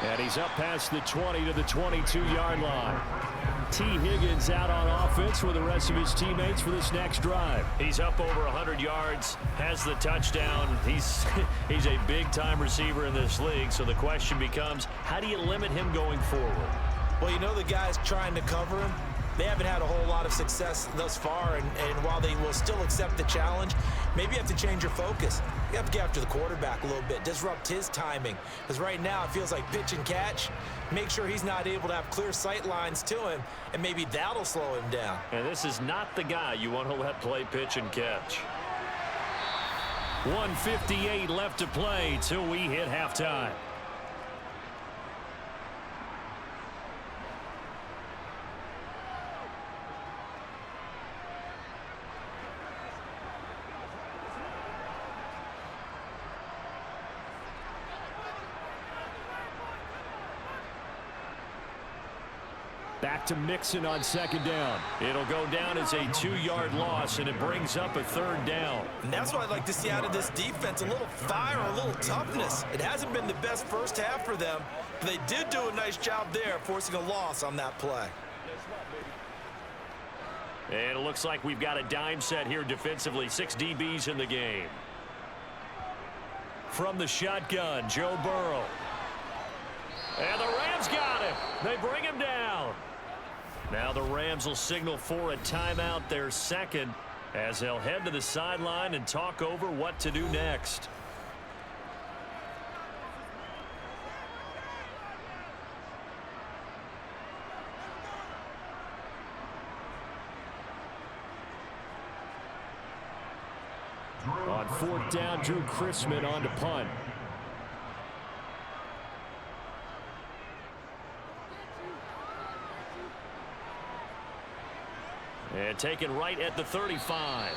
And he's up past the 20 to the 22-yard line. T. Higgins out on offense with the rest of his teammates for this next drive. He's up over 100 yards, has the touchdown. He's a big-time receiver in this league, so the question becomes, how do you limit him going forward? Well, you know the guys trying to cover him, they haven't had a whole lot of success thus far, and while they will still accept the challenge, maybe you have to change your focus. You have to get after the quarterback a little bit, disrupt his timing, because right now it feels like pitch and catch. Make sure he's not able to have clear sight lines to him, and maybe that'll slow him down. And this is not the guy you want to let play pitch and catch. 1:58 left to play till we hit halftime. Back to Mixon on second down. It'll go down as a 2-yard loss, and it brings up a 3rd down. And that's what I'd like to see out of this defense, a little fire, a little toughness. It hasn't been the best first half for them, but they did do a nice job there, forcing a loss on that play. And it looks like we've got a dime set here defensively. 6 DBs in the game. From the shotgun, Joe Burrow. And the Rams got him. They bring him down. Now the Rams will signal for a timeout, their second, as they'll head to the sideline and talk over what to do next. On 4th down, Drew Chrisman on to punt. And taken right at the 35.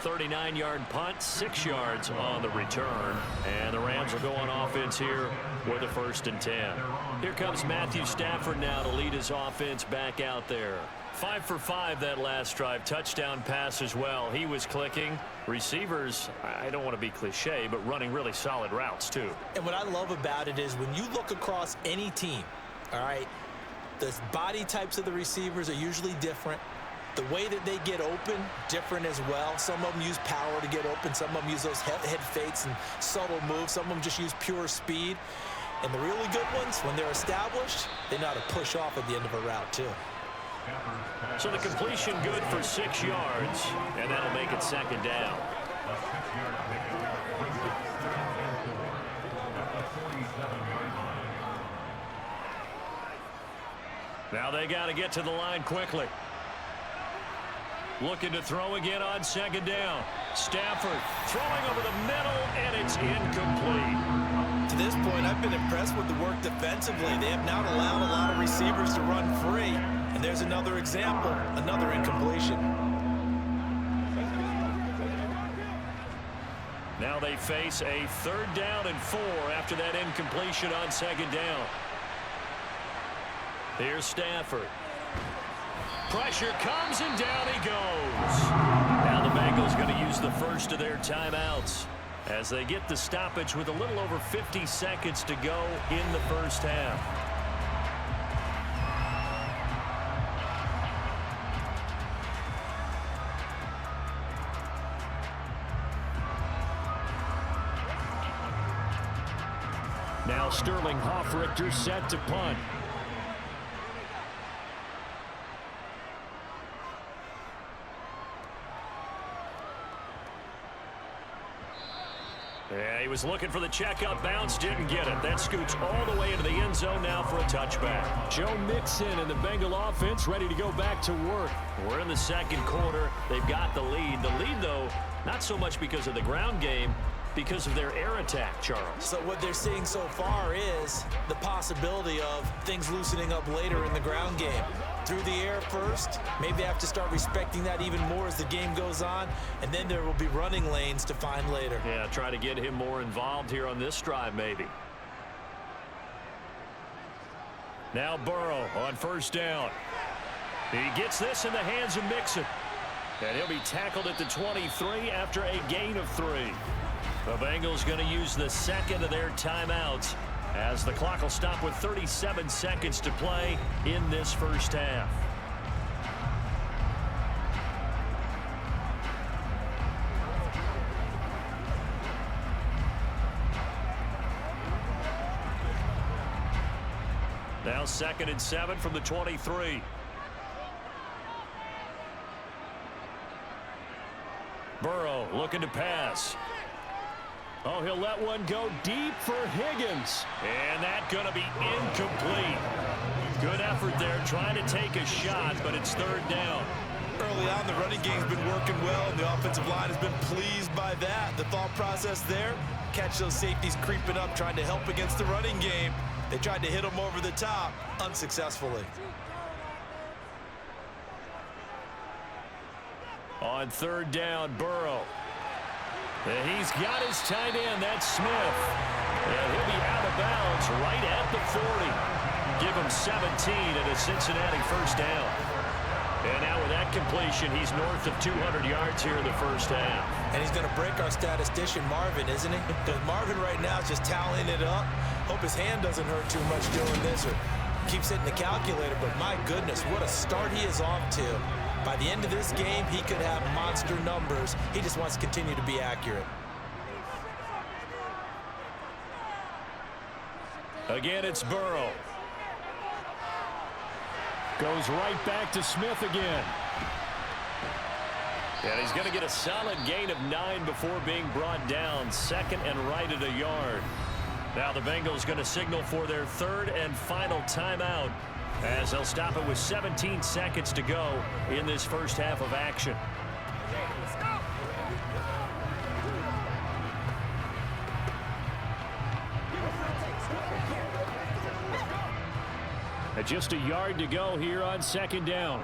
39-yard punt, 6 yards on the return. And the Rams will go on offense here with a 1st and 10. Here comes Matthew Stafford now to lead his offense back out there. 5 for 5 that last drive. Touchdown pass as well. He was clicking. Receivers, I don't want to be cliche, but running really solid routes too. And what I love about it is when you look across any team, all right, the body types of the receivers are usually different. The way that they get open, different as well. Some of them use power to get open. Some of them use those head fakes and subtle moves. Some of them just use pure speed. And the really good ones, when they're established, they know how to push off at the end of a route too. So the completion good for 6 yards, and that'll make it 2nd down. Now they got to get to the line quickly. Looking to throw again on 2nd down. Stafford throwing over the middle, and it's incomplete. To this point, I've been impressed with the work defensively. They have now allowed a lot of receivers to run free. And there's another example, another incompletion. Now they face a 3rd down and 4 after that incompletion on 2nd down. Here's Stafford. Pressure comes, and down he goes. Now the Bengals going to use the first of their timeouts as they get the stoppage with a little over 50 seconds to go in the first half. Sterling Hoffrichter set to punt. Yeah, he was looking for the checkup bounce, didn't get it. That scoots all the way into the end zone now for a touchback. Joe Mixon and the Bengal offense ready to go back to work. We're in the second quarter. They've got the lead. The lead, though, not so much because of the ground game, because of their air attack, Charles. So what they're seeing so far is the possibility of things loosening up later in the ground game. Through the air first, maybe they have to start respecting that even more as the game goes on, and then there will be running lanes to find later. Yeah, try to get him more involved here on this drive, maybe. Now Burrow on first down. He gets this in the hands of Mixon. And he'll be tackled at the 23 after a gain of 3. The Bengals going to use the second of their timeouts as the clock will stop with 37 seconds to play in this first half. Now 2nd and 7 from the 23. Burrow looking to pass. Oh, he'll let one go deep for Higgins. And that's going to be incomplete. Good effort there trying to take a shot, but it's 3rd down. Early on, the running game's been working well, and the offensive line has been pleased by that. The thought process there, catch those safeties creeping up, trying to help against the running game. They tried to hit them over the top, unsuccessfully. On 3rd down, Burrow. And he's got his tight end, that's Smith. And he'll be out of bounds right at the 40. Give him 17 and a Cincinnati first down. And now with that completion, he's north of 200 yards here in the first half. And he's going to break our statistician, Marvin, isn't he? Because Marvin right now is just tallying it up. Hope his hand doesn't hurt too much doing this or keeps hitting the calculator. But my goodness, what a start he is off to. By the end of this game, he could have monster numbers. He just wants to continue to be accurate. Again, it's Burrow. Goes right back to Smith again. And he's going to get a solid gain of 9 before being brought down. 2nd and right at a yard. Now the Bengals going to signal for their 3rd and final timeout, as they'll stop it with 17 seconds to go in this first half of action. And just a yard to go here on 2nd down.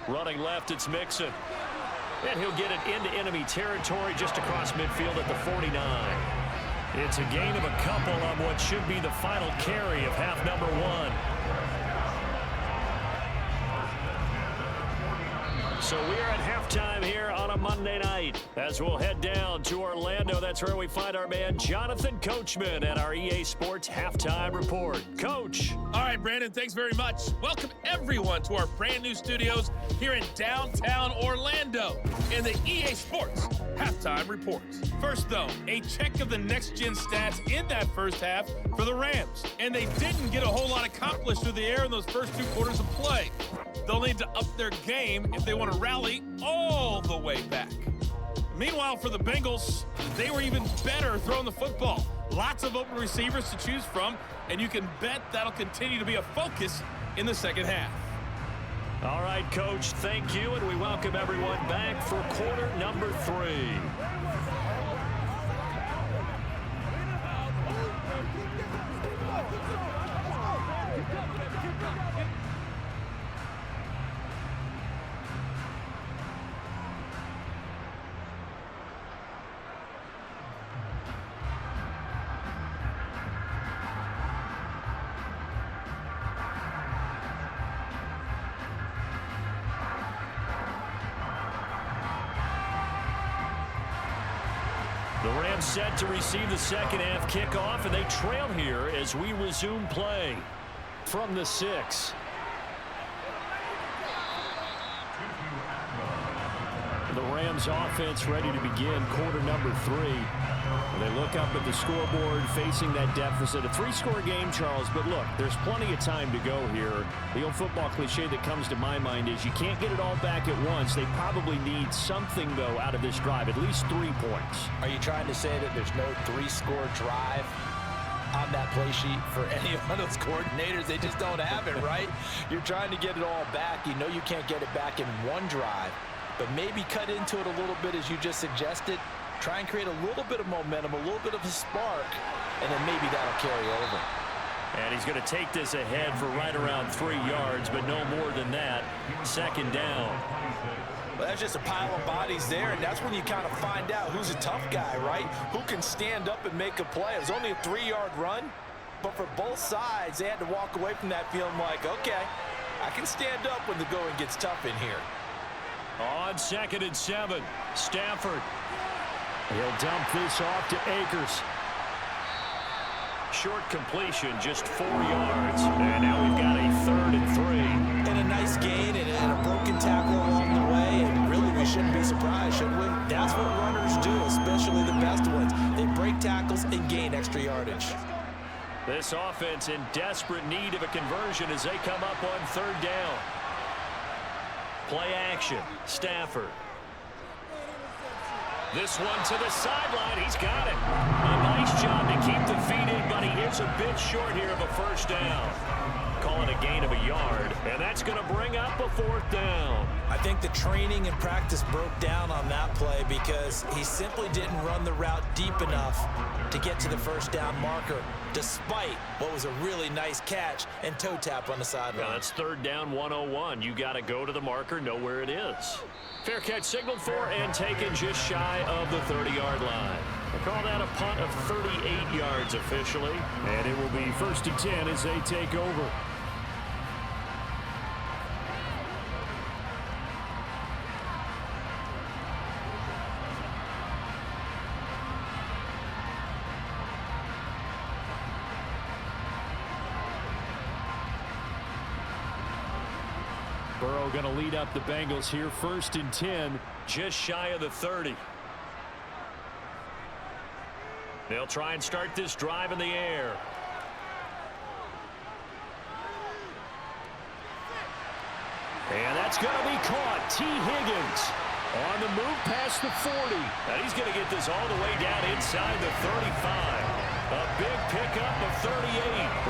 Running left, it's Mixon. And he'll get it into enemy territory just across midfield at the 49. It's a gain of a couple on what should be the final carry of half number 1. So we are at halftime here on a Monday night as we'll head down to Orlando. That's where we find our man Jonathan Coachman at our EA Sports Halftime Report. Coach. All right, Brandon, thanks very much. Welcome everyone to our brand new studios here in downtown Orlando in the EA Sports Halftime Report. First, though, a check of the next-gen stats in that first half for the Rams. And they didn't get a whole lot accomplished through the air in those first 2 quarters of play. They'll need to up their game if they want to rally all the way back. Meanwhile, for the Bengals, they were even better throwing the football. Lots of open receivers to choose from, and you can bet that'll continue to be a focus in the second half. All right, Coach, thank you, and we welcome everyone back for quarter number 3. The Rams set to receive the second half kickoff, and they trail here as we resume play from the 6. The Rams Rams offense ready to begin quarter number 3. They look up at the scoreboard facing that deficit. A 3-score game, Charles, but look, there's plenty of time to go here. The old football cliche that comes to my mind is you can't get it all back at once. They probably need something, though, out of this drive, at least 3 points. Are you trying to say that there's no 3-score drive on that play sheet for any of those coordinators? They just don't have it, right? You're trying to get it all back. You know you can't get it back in one drive, but maybe cut into it a little bit as you just suggested. Try and create a little bit of momentum, a little bit of a spark, and then maybe that'll carry over. And he's going to take this ahead for right around 3 yards, but no more than that. Second down. Well, that's just a pile of bodies there, and that's when you kind of find out who's a tough guy, right? Who can stand up and make a play. It was only a 3-yard run, but for both sides, they had to walk away from that feeling like, okay, I can stand up when the going gets tough in here. On 2nd and 7, Stafford. He'll dump this off to Akers. Short completion, just 4 yards. And now we've got a 3rd and 3. And a nice gain and a broken tackle along the way. And really, we shouldn't be surprised, should we? That's what runners do, especially the best ones. They break tackles and gain extra yardage. This offense in desperate need of a conversion as they come up on 3rd down. Play action, Stafford. This one to the sideline. He's got it. A nice job to keep the feet in, but he is a bit short here of a 1st down. Calling a gain of a yard, and that's going to bring up a 4th down. I think the training and practice broke down on that play because he simply didn't run the route deep enough to get to the 1st down marker, despite what was a really nice catch and toe tap on the sideline. Now that's 3rd down 101. You got to go to the marker, know where it is. Fair catch signaled for and taken just shy of the 30-yard line. They call that a punt of 38 yards officially, and it will be 1st and 10 as they take over. Burrow going to lead up the Bengals here. 1st and 10, just shy of the 30. They'll try and start this drive in the air. And that's going to be caught. T. Higgins on the move past the 40. And he's going to get this all the way down inside the 35. A big pickup of 38.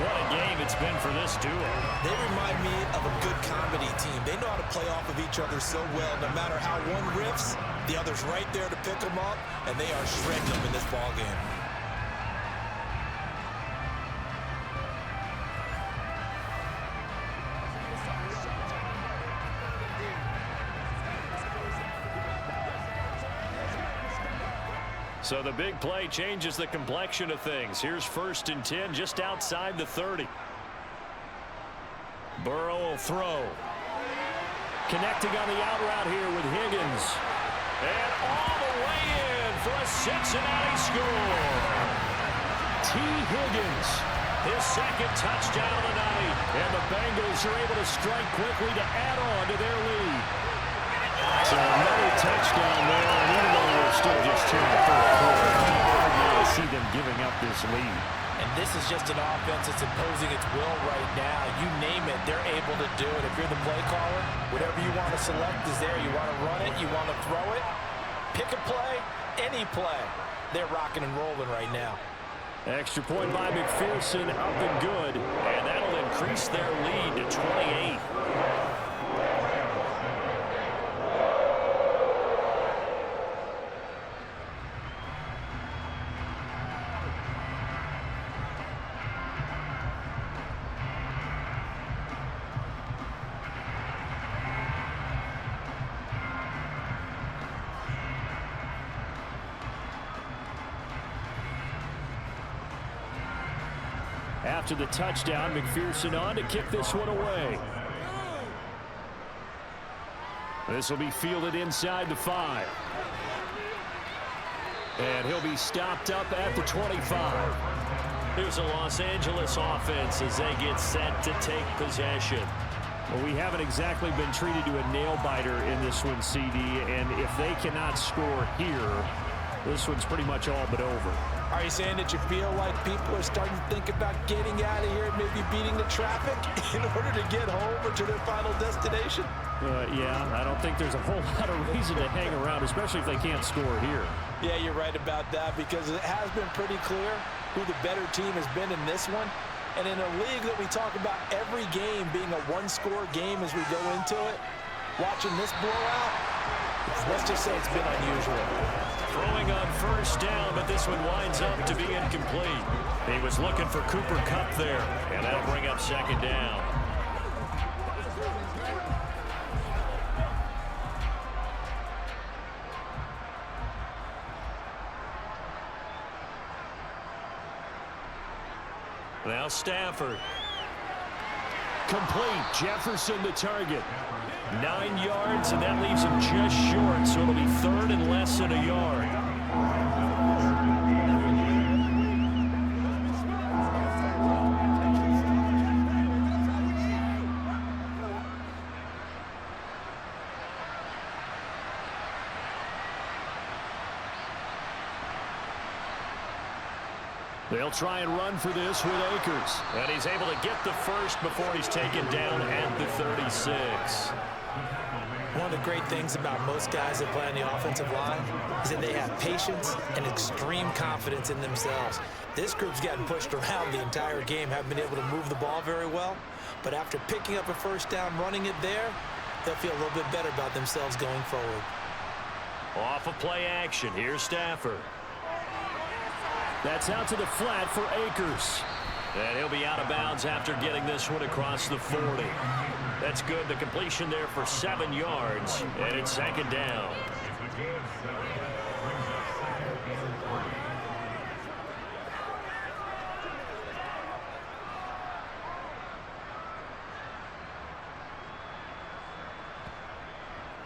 What a game it's been for this duo. They remind me of a good comedy team. They know how to play off of each other so well. No matter how one riffs, the other's right there to pick them up, and they are shredding them in this ballgame. So the big play changes the complexion of things. Here's 1st and 10 just outside the 30. Burrow will throw. Connecting on the out route here with Higgins. And all the way in for a Cincinnati score. T. Higgins, his 2nd touchdown of the night. And the Bengals are able to strike quickly to add on to their lead. So another touchdown there, and even though we're still just here in the 3rd quarter, I see them giving up this lead. And this is just an offense that's imposing its will right now. You name it, they're able to do it. If you're the play caller, whatever you want to select is there. You want to run it, you want to throw it, pick a play, any play. They're rocking and rolling right now. Extra point by McPherson, up and good, and that'll increase their lead to 28. After the touchdown, McPherson on to kick this one away. This will be fielded inside the 5. And he'll be stopped up at the 25. Here's a Los Angeles offense as they get set to take possession. Well, we haven't exactly been treated to a nail-biter in this one, CD, and if they cannot score here, this one's pretty much all but over. Are you saying that you feel like people are starting to think about getting out of here and maybe beating the traffic in order to get home or to their final destination? Yeah, I don't think there's a whole lot of reason to hang around, especially if they can't score here. Yeah, you're right about that because it has been pretty clear who the better team has been in this one. And in a league that we talk about every game being a one-score game as we go into it, watching this blowout, let's just say it's been unusual. Throwing on first down, but this one winds up to be incomplete. He was looking for Cooper Kupp there, and that'll bring up second down. Now Stafford. Complete. Jefferson the target. 9 yards, and that leaves him just short, so it'll be third and less than a yard. They'll try and run for this with Akers. And he's able to get the first before he's taken down at the 36. One of the great things about most guys that play on the offensive line is that they have patience and extreme confidence in themselves. This group's gotten pushed around the entire game, haven't been able to move the ball very well. But after picking up a first down, running it there, they'll feel a little bit better about themselves going forward. Off of play action, here's Stafford. That's out to the flat for Akers. And he'll be out of bounds after getting this one across the 40. That's good. The completion there for 7 yards. And it's second down.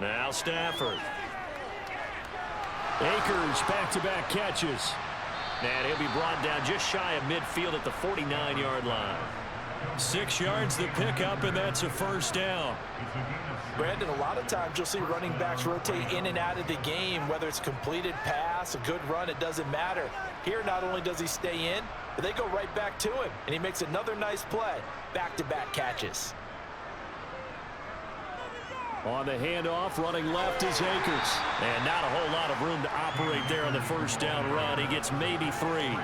Now Stafford. Akers back-to-back catches. And he'll be brought down just shy of midfield at the 49-yard line. 6 yards the pickup, and that's a first down. Brandon, a lot of times you'll see running backs rotate in and out of the game, whether it's completed pass, a good run, it doesn't matter. Here, not only does he stay in, but they go right back to him, and he makes another nice play. Back-to-back catches. On the handoff, running left is Akers. And not a whole lot of room to operate there on the first down run. He gets maybe 3.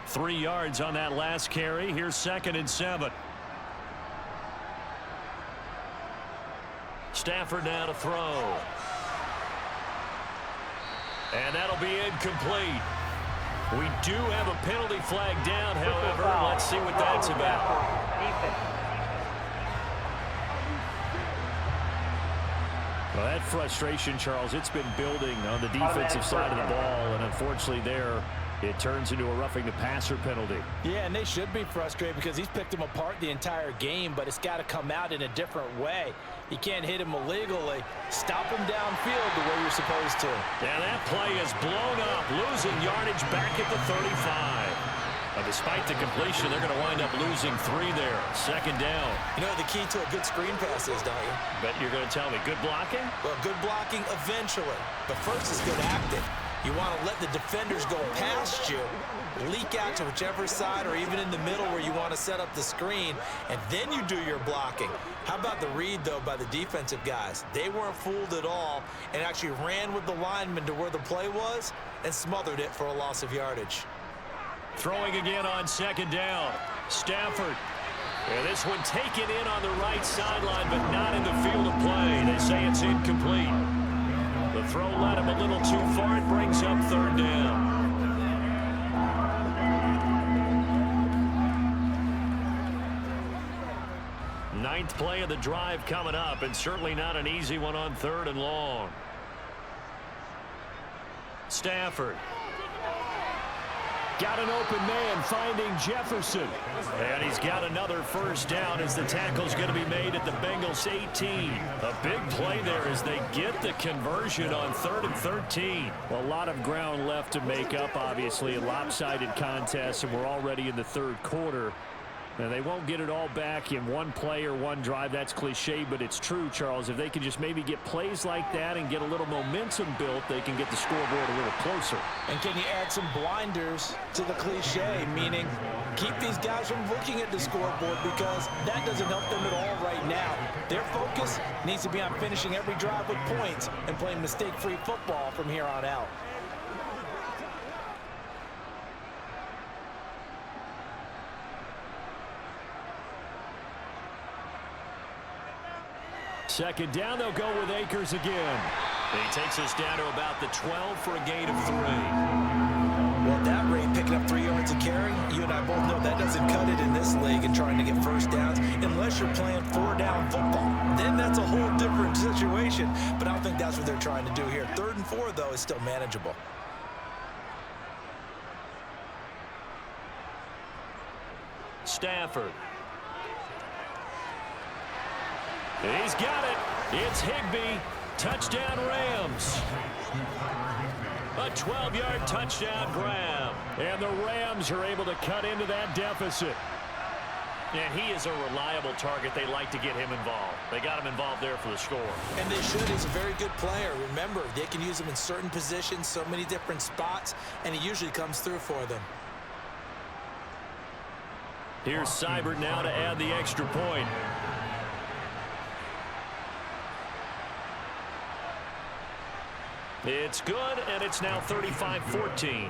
Three yards on that last carry. Here's 2nd and 7. Stafford now to throw. And that'll be incomplete. We do have a penalty flag down, however. Let's see what that's about. Well, that frustration, Charles, it's been building on the defensive side of the ball, and unfortunately there, it turns into a roughing the passer penalty. Yeah, and they should be frustrated because he's picked them apart the entire game, but it's got to come out in a different way. You can't hit him illegally. Stop him downfield the way you're supposed to. Yeah, that play is blown up, losing yardage back at the 35. But despite the completion, they're going to wind up losing 3 there. Second down. You know the key to a good screen pass is, don't you? Bet you're going to tell me good blocking? Well, good blocking eventually. But first is good acting. You want to let the defenders go past you, leak out to whichever side or even in the middle where you want to set up the screen, and then you do your blocking. How about the read, though, by the defensive guys? They weren't fooled at all and actually ran with the lineman to where the play was and smothered it for a loss of yardage. Throwing again on second down. Stafford. Yeah, this one taken in on the right sideline, but not in the field of play. They say it's incomplete. The throw led him a little too far. It brings up third down. Ninth play of the drive coming up, and certainly not an easy one on 3rd and long. Got an open man finding Jefferson. And he's got another first down as the tackle's going to be made at the Bengals 18. A big play there as they get the conversion on 3rd and 13. Well, a lot of ground left to make up, obviously. A lopsided contest, and we're already in the 3rd quarter. And they won't get it all back in one play or one drive. That's cliche, but it's true, Charles. If they can just maybe get plays like that and get a little momentum built, they can get the scoreboard a little closer. And can you add some blinders to the cliche, meaning keep these guys from looking at the scoreboard, because that doesn't help them at all right now. Their focus needs to be on finishing every drive with points and playing mistake-free football from here on out. Second down, they'll go with Akers again. He takes us down to about the 12 for a gain of 3. Well, at that rate, picking up 3 yards a carry, you and I both know that doesn't cut it in this league and trying to get first downs unless you're playing 4-down football. Then that's a whole different situation, but I don't think that's what they're trying to do here. 3rd and 4, though, is still manageable. Stafford. He's got it. It's Higbee. Touchdown, Rams. A 12-yard touchdown grab. And the Rams are able to cut into that deficit. And he is a reliable target. They like to get him involved. They got him involved there for the score. And they should. He's a very good player. Remember, they can use him in certain positions, so many different spots, and he usually comes through for them. Here's Seibert now to add the extra point. It's good, and it's now 35-14.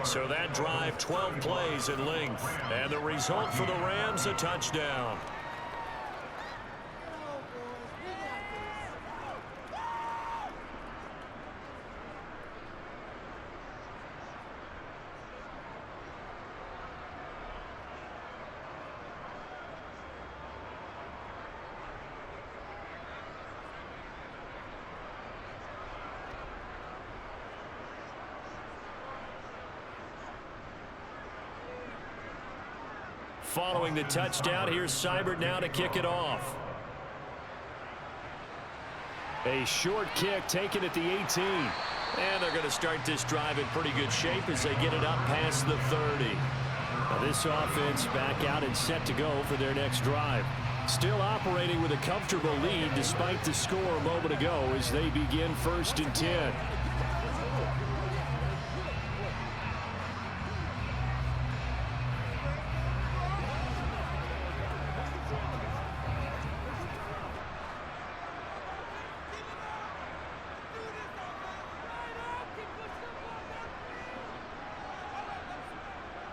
So that drive, 12 plays in length. And the result for the Rams, a touchdown. Following the touchdown, here's Seibert now to kick it off. A short kick taken at the 18. And they're going to start this drive in pretty good shape as they get it up past the 30. Now this offense back out and set to go for their next drive. Still operating with a comfortable lead despite the score a moment ago as they begin 1st and 10.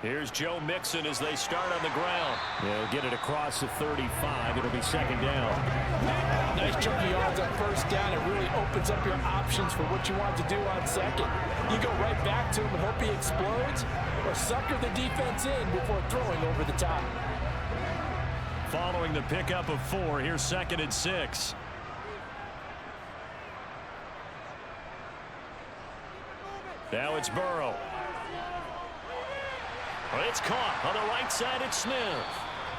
Here's Joe Mixon as they start on the ground. They'll get it across the 35. It'll be 2nd down. Nice chunky yards on 1st down. It really opens up your options for what you want to do on 2nd. You go right back to him and hope he explodes, or sucker the defense in before throwing over the top. Following the pickup of 4, here's 2nd and 6. Now it's Burrow. Well, it's caught on the right side. It's Smith.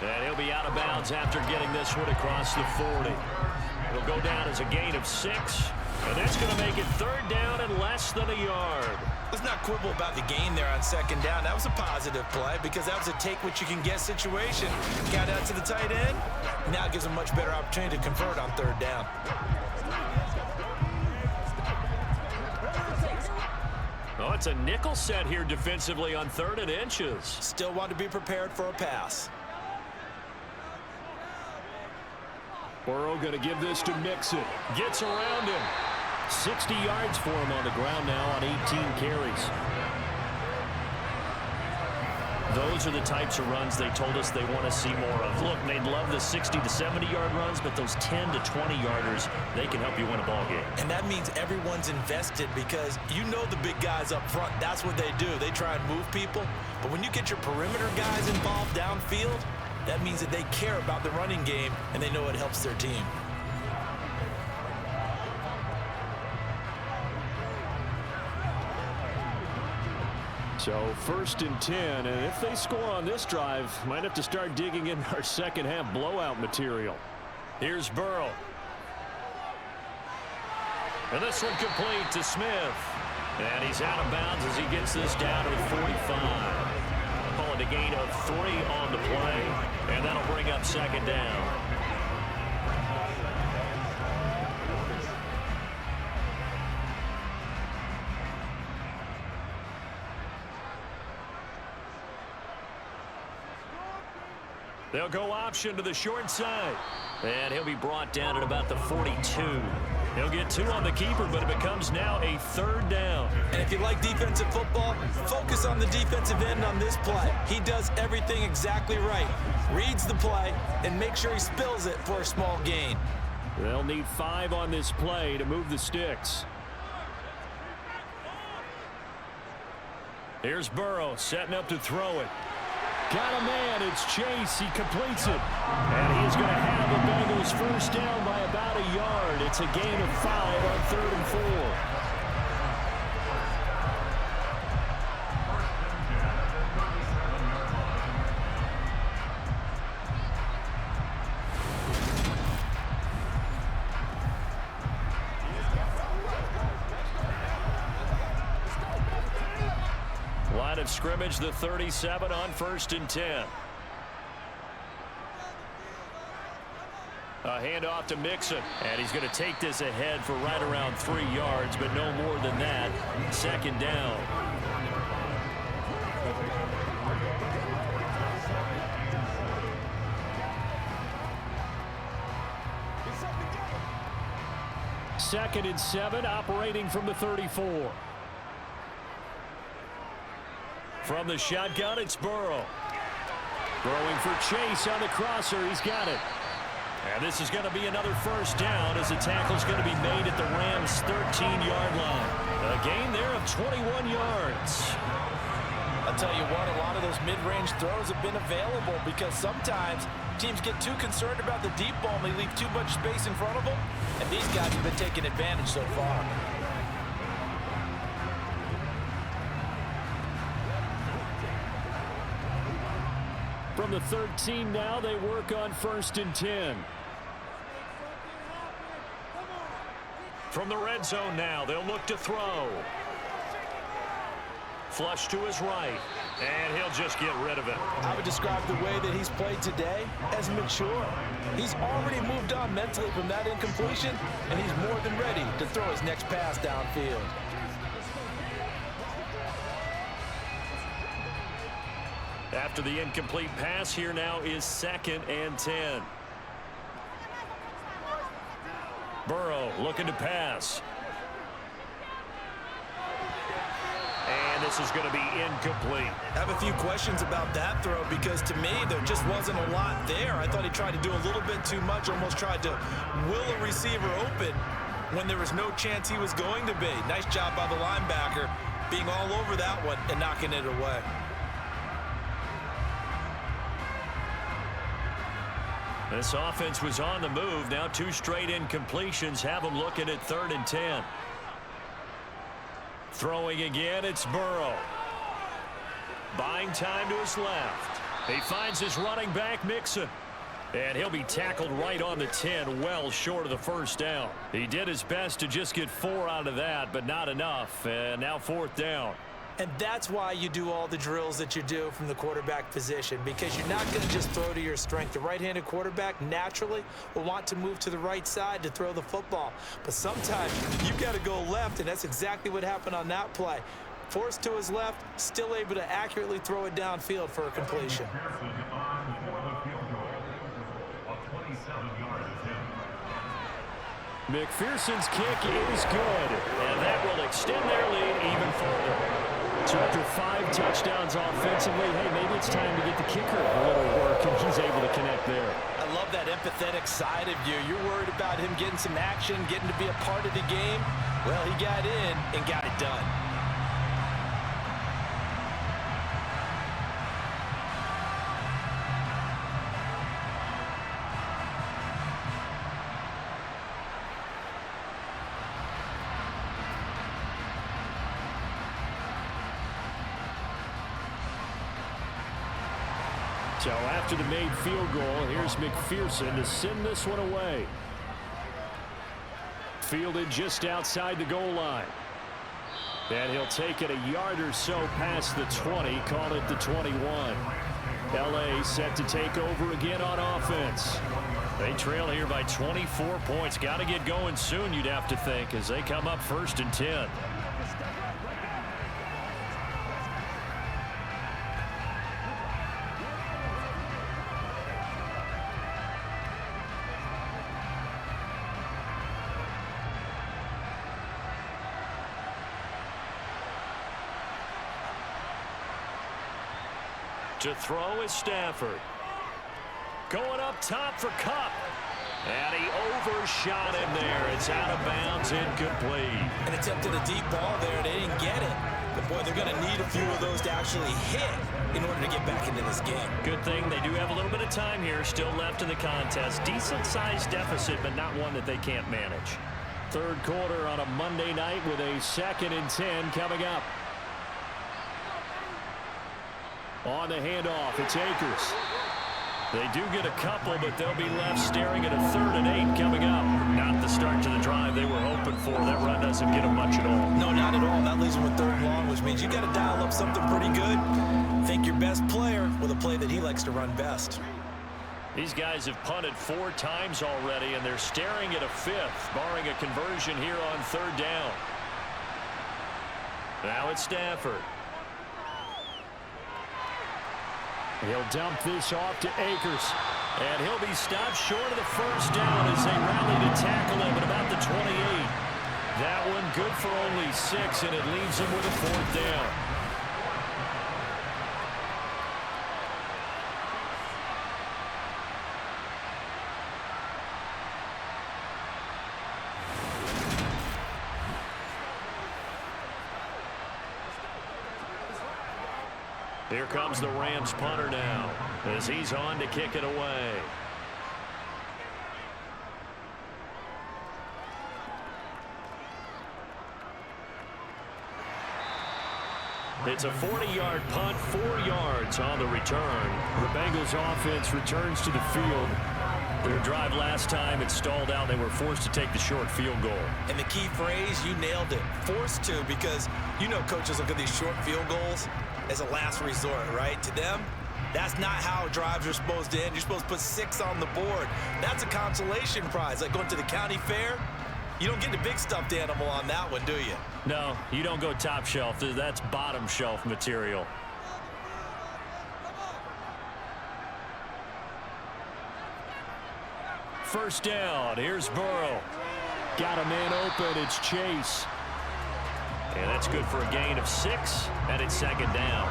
And he'll be out of bounds after getting this one across the 40. It'll go down as a gain of 6. And that's going to make it 3rd down and less than a yard. Let's not quibble about the gain there on 2nd down. That was a positive play because that was a take-what-you-can-get situation. Got out to the tight end. Now it gives them a much better opportunity to convert on 3rd down. Oh, it's a nickel set here defensively on 3rd and inches. Still want to be prepared for a pass. Burrow going to give this to Mixon. Gets around him. 60 yards for him on the ground now on 18 carries. Those are the types of runs they told us they want to see more of. Look, they'd love the 60 to 70-yard runs, but those 10 to 20-yarders, they can help you win a ball game. And that means everyone's invested because you know the big guys up front, that's what they do. They try and move people. But when you get your perimeter guys involved downfield, that means that they care about the running game and they know it helps their team. So 1st and 10, and if they score on this drive, might have to start digging in our second half blowout material. Here's Burrow. And this one complete to Smith. And he's out of bounds as he gets this down to the 45. Calling a gain of 3 on the play, and that'll bring up 2nd down. They'll go option to the short side. And he'll be brought down at about the 42. He'll get 2 on the keeper, but it becomes now a 3rd down. And if you like defensive football, focus on the defensive end on this play. He does everything exactly right. Reads the play and make sure he spills it for a small gain. They'll need 5 on this play to move the sticks. Here's Burrow setting up to throw it. Got a man. It's Chase. He completes it. And he is going to have the Bengals first down by about a yard. It's a gain of 5 on 3rd and 4. Line of scrimmage, the 37 on 1st and 10. A handoff to Mixon, and he's going to take this ahead for right around 3 yards, but no more than that. 2nd down. Second and 7, operating from the 34. From the shotgun, it's Burrow. Throwing for Chase on the crosser. He's got it. And this is going to be another 1st down as the tackle's going to be made at the Rams' 13-yard line. A gain there of 21 yards. I'll tell you what, a lot of those mid-range throws have been available because sometimes teams get too concerned about the deep ball and they leave too much space in front of them. And these guys have been taking advantage so far. From the 13 now, they work on 1st and 10. From the red zone now, they'll look to throw. Flush to his right, and he'll just get rid of it. I would describe the way that he's played today as mature. He's already moved on mentally from that incompletion, and he's more than ready to throw his next pass downfield. After the incomplete pass, here now is 2nd and 10. Burrow looking to pass. And this is going to be incomplete. I have a few questions about that throw because to me there just wasn't a lot there. I thought he tried to do a little bit too much, almost tried to will a receiver open when there was no chance he was going to be. Nice job by the linebacker being all over that one and knocking it away. This offense was on the move. Now 2 straight incompletions have them looking at 3rd and 10. Throwing again, it's Burrow. Buying time to his left. He finds his running back, Mixon. And he'll be tackled right on the 10, well short of the 1st down. He did his best to just get 4 out of that, but not enough. And now 4th down. And that's why you do all the drills that you do from the quarterback position, because you're not going to just throw to your strength. The right-handed quarterback naturally will want to move to the right side to throw the football. But sometimes you got to go left, and that's exactly what happened on that play. Forced to his left, still able to accurately throw it downfield for a completion. McPherson's kick is good. And that will extend their lead even further. So after 5 touchdowns offensively, hey, maybe it's time to get the kicker a little work, and he's able to connect there. I love that empathetic side of you. You're worried about him getting some action, getting to be a part of the game. Well, he got in and got it done. So after the made field goal, here's McPherson to send this one away. Fielded just outside the goal line. And he'll take it a yard or so past the 20, call it the 21. L.A. set to take over again on offense. They trail here by 24 points. Got to get going soon, you'd have to think, as they come up 1st and 10. To throw is Stafford. Going up top for Kupp. And he overshot him there. It's out of bounds, incomplete. And attempted a deep ball there. They didn't get it. But, boy, they're going to need a few of those to actually hit in order to get back into this game. Good thing they do have a little bit of time here still left in the contest. Decent-sized deficit, but not one that they can't manage. Third quarter on a Monday night with a 2nd and 10 coming up. On the handoff, it's Akers. They do get a couple, but they'll be left staring at a 3rd and 8 coming up. Not the start to the drive they were hoping for. That run doesn't get them much at all. No, not at all. That leaves them with 3rd and long, which means you got to dial up something pretty good. Think your best player with a play that he likes to run best. These guys have punted 4 times already, and they're staring at a 5th, barring a conversion here on 3rd down. Now it's Stafford. He'll dump this off to Akers. And he'll be stopped short of the 1st down as they rally to tackle him at about the 28. That one good for only 6, and it leaves him with a 4th down. Here comes the Rams punter now as he's on to kick it away. It's a 40-yard punt, 4 yards on the return. The Bengals offense returns to the field. Their drive last time, it stalled out. They were forced to take the short field goal. And the key phrase, you nailed it. Forced to, because you know coaches look at these short field goals as a last resort, right? To them, that's not how drives are supposed to end. You're supposed to put 6 on the board. That's a consolation prize. Like going to the county fair, you don't get the big stuffed animal on that one, do you? No, you don't go top shelf. That's bottom shelf material. First down. Here's Burrow. Got a man open. It's Chase. And that's good for a gain of 6, and it's 2nd down.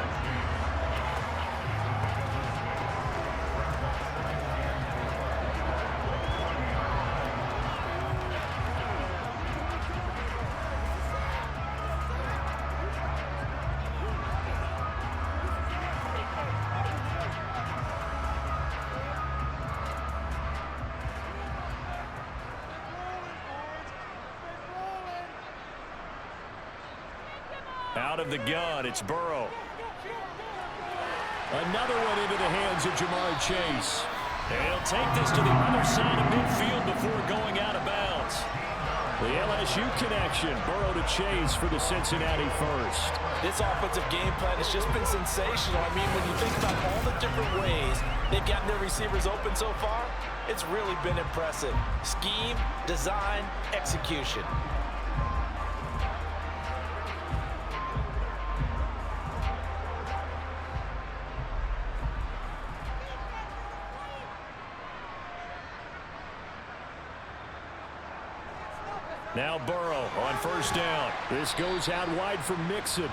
Out of the gun, it's Burrow. Another one into the hands of Jamar Chase. And he'll take this to the other side of midfield before going out of bounds. The LSU connection, Burrow to Chase for the Cincinnati first. This offensive game plan has just been sensational. I mean, when you think about all the different ways they've gotten their receivers open so far, it's really been impressive. Scheme, design, execution. Now Burrow on first down. This goes out wide for Mixon.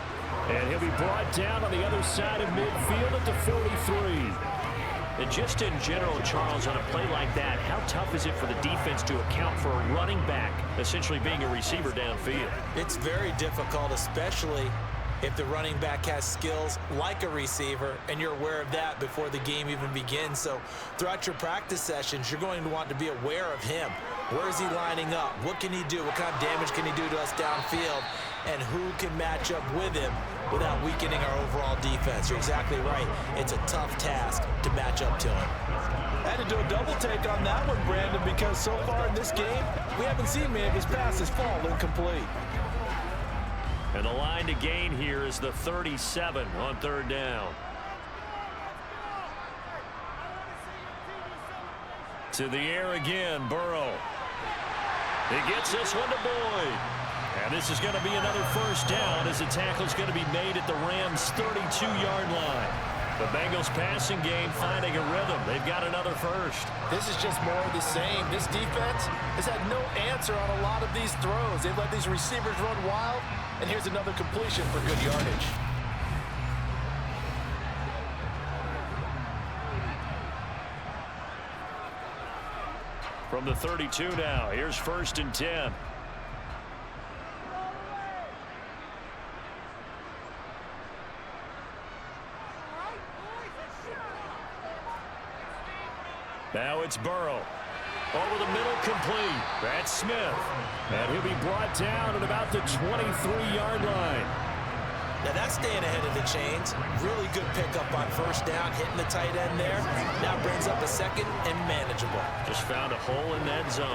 And he'll be brought down on the other side of midfield at the 43. And just in general, Charles, on a play like that, how tough is it for the defense to account for a running back essentially being a receiver downfield? It's very difficult, especially if the running back has skills like a receiver, and you're aware of that before the game even begins. So throughout your practice sessions, you're going to want to be aware of him. Where is he lining up? What can he do? What kind of damage can he do to us downfield? And who can match up with him without weakening our overall defense? You're exactly right. It's a tough task to match up to him. I had to do a double take on that one, Brandon, because so far in this game, we haven't seen many of his passes fall incomplete. And the line to gain here is the 37 on third down. To the air again, Burrow. He gets this one to Boyd. And this is going to be another first down as the tackle's going to be made at the Rams' 32-yard line. The Bengals passing game finding a rhythm. They've got another first. This is just more of the same. This defense has had no answer on a lot of these throws. They've let these receivers run wild, and here's another completion for good yardage. From the 32 now, here's 1st and 10. Now it's Burrow. Over the middle, complete. That's Smith. And he'll be brought down at about the 23-yard line. Now that's staying ahead of the chains. Really good pickup on first down, hitting the tight end there. Now brings up a second and manageable. Just found a hole in that zone.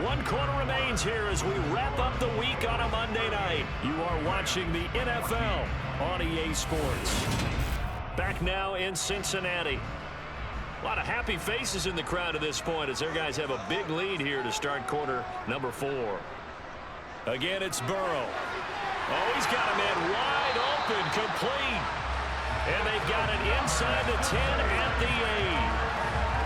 One quarter remains here as we wrap up the week on a Monday night. You are watching the NFL on EA Sports. Back now in Cincinnati. A lot of happy faces in the crowd at this point as their guys have a big lead here to start quarter number 4. Again, it's Burrow. Oh, he's got a man wide open, complete. And they've got it inside the 10 at the 8.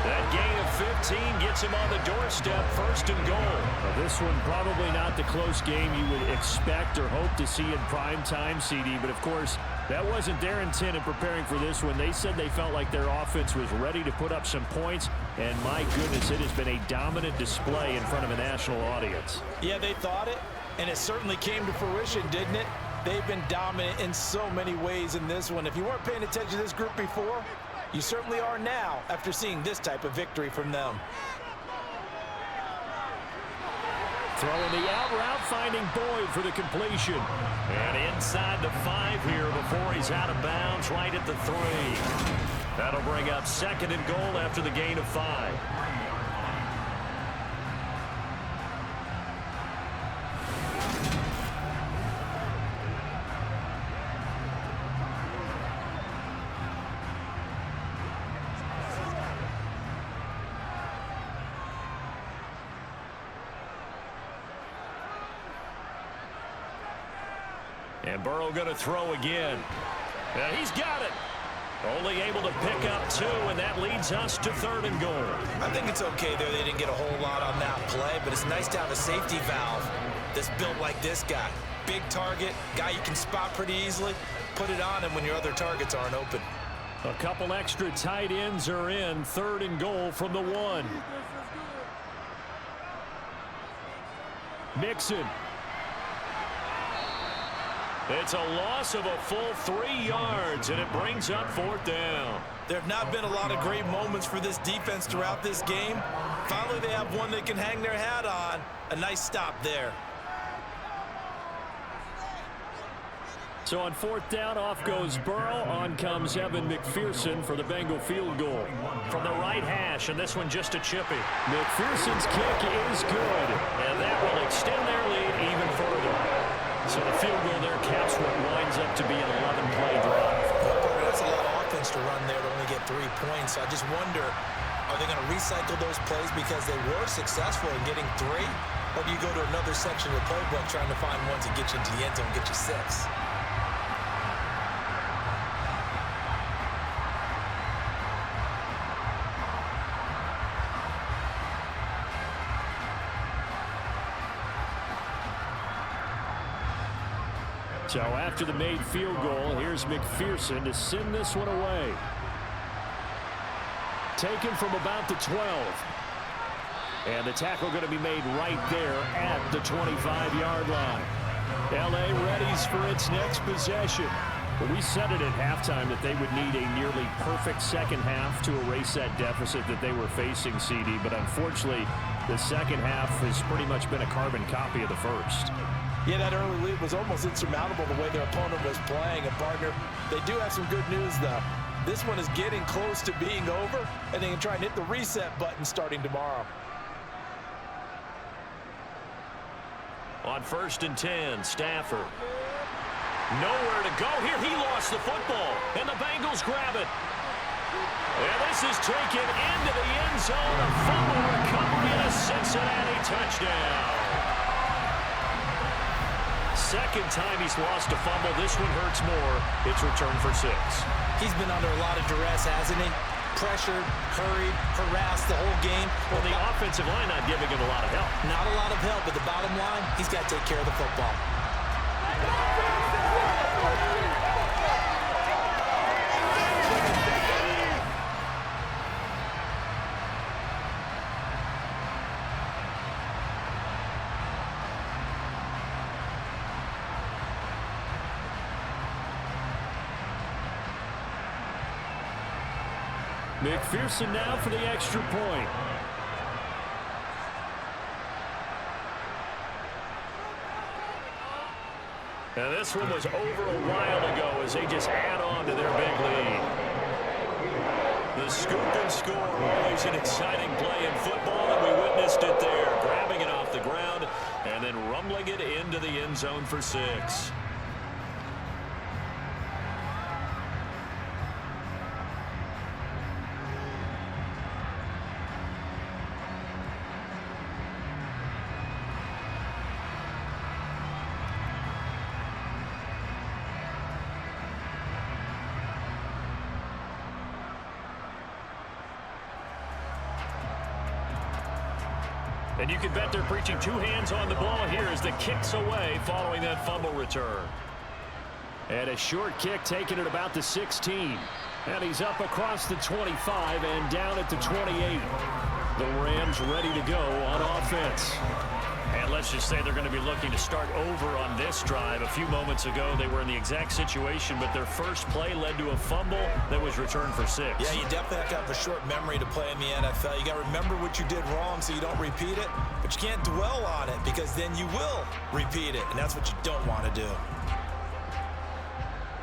That gain of 15 gets him on the doorstep, 1st and goal. Well, this one probably not the close game you would expect or hope to see in prime time, CD. But, of course, that wasn't their intent in preparing for this one. They said they felt like their offense was ready to put up some points. And, my goodness, it has been a dominant display in front of a national audience. Yeah, they thought it, and it certainly came to fruition, didn't it? They've been dominant in so many ways in this one. If you weren't paying attention to this group before, you certainly are now after seeing this type of victory from them. Throwing the out route, finding Boyd for the completion. And inside the 5 here before he's out of bounds, right at the 3. That'll bring up 2nd and goal after the gain of 5. And Burrow going to throw again. Now he's got it. Only able to pick up 2, and that leads us to 3rd and goal. I think it's okay there. They didn't get a whole lot on that play, but it's nice to have a safety valve that's built like this guy. Big target, guy you can spot pretty easily. Put it on him when your other targets aren't open. A couple extra tight ends are in. 3rd and goal from the 1. Mixon. It's a loss of a full 3 yards, and it brings up 4th down. There have not been a lot of great moments for this defense throughout this game. Finally, they have one they can hang their hat on. A nice stop there. So on 4th down, off goes Burrow. On comes Evan McPherson for the Bengal field goal. From the right hash, and this one just a chippy. McPherson's kick is good, and that will extend their lead even further. So the field goal there caps what winds up to be an 11-play drive. That's a lot of offense to run there to only get 3 points. I just wonder, are they going to recycle those plays because they were successful in getting 3? Or do you go to another section of the playbook trying to find ones that get you into the end zone and get you 6? So after the made field goal, here's McPherson to send this one away. Taken from about the 12. And the tackle going to be made right there at the 25-yard line. L.A. readies for its next possession. But we said it at halftime that they would need a nearly perfect second half to erase that deficit that they were facing, CD. But unfortunately, the second half has pretty much been a carbon copy of the first. Yeah, that early lead was almost insurmountable the way their opponent was playing. And, partner, they do have some good news, though. This one is getting close to being over, and they can try and hit the reset button starting tomorrow. On 1st and 10, Stafford. Nowhere to go here. He lost the football, and the Bengals grab it. And this is taken into the end zone. A fumble recovery and a Cincinnati touchdown. Second time he's lost a fumble. This one hurts more. It's returned for 6. He's been under a lot of duress, hasn't he? Pressured, hurried, harassed the whole game. Well, the offensive line not giving him a lot of help. Not a lot of help, but the bottom line, he's got to take care of the football. McPherson now for the extra point. Now this one was over a while ago as they just add on to their big lead. The scoop and score, always an exciting play in football, and we witnessed it there. Grabbing it off the ground and then rumbling it into the end zone for 6. And you can bet they're preaching 2 hands on the ball here as the kick's away following that fumble return. And a short kick taken at about the 16. And he's up across the 25 and down at the 28. The Rams ready to go on offense. And let's just say they're going to be looking to start over on this drive. A few moments ago, they were in the exact situation, but their first play led to a fumble that was returned for 6. Yeah, you definitely have to have a short memory to play in the NFL. You got to remember what you did wrong so you don't repeat it, but you can't dwell on it because then you will repeat it, and that's what you don't want to do.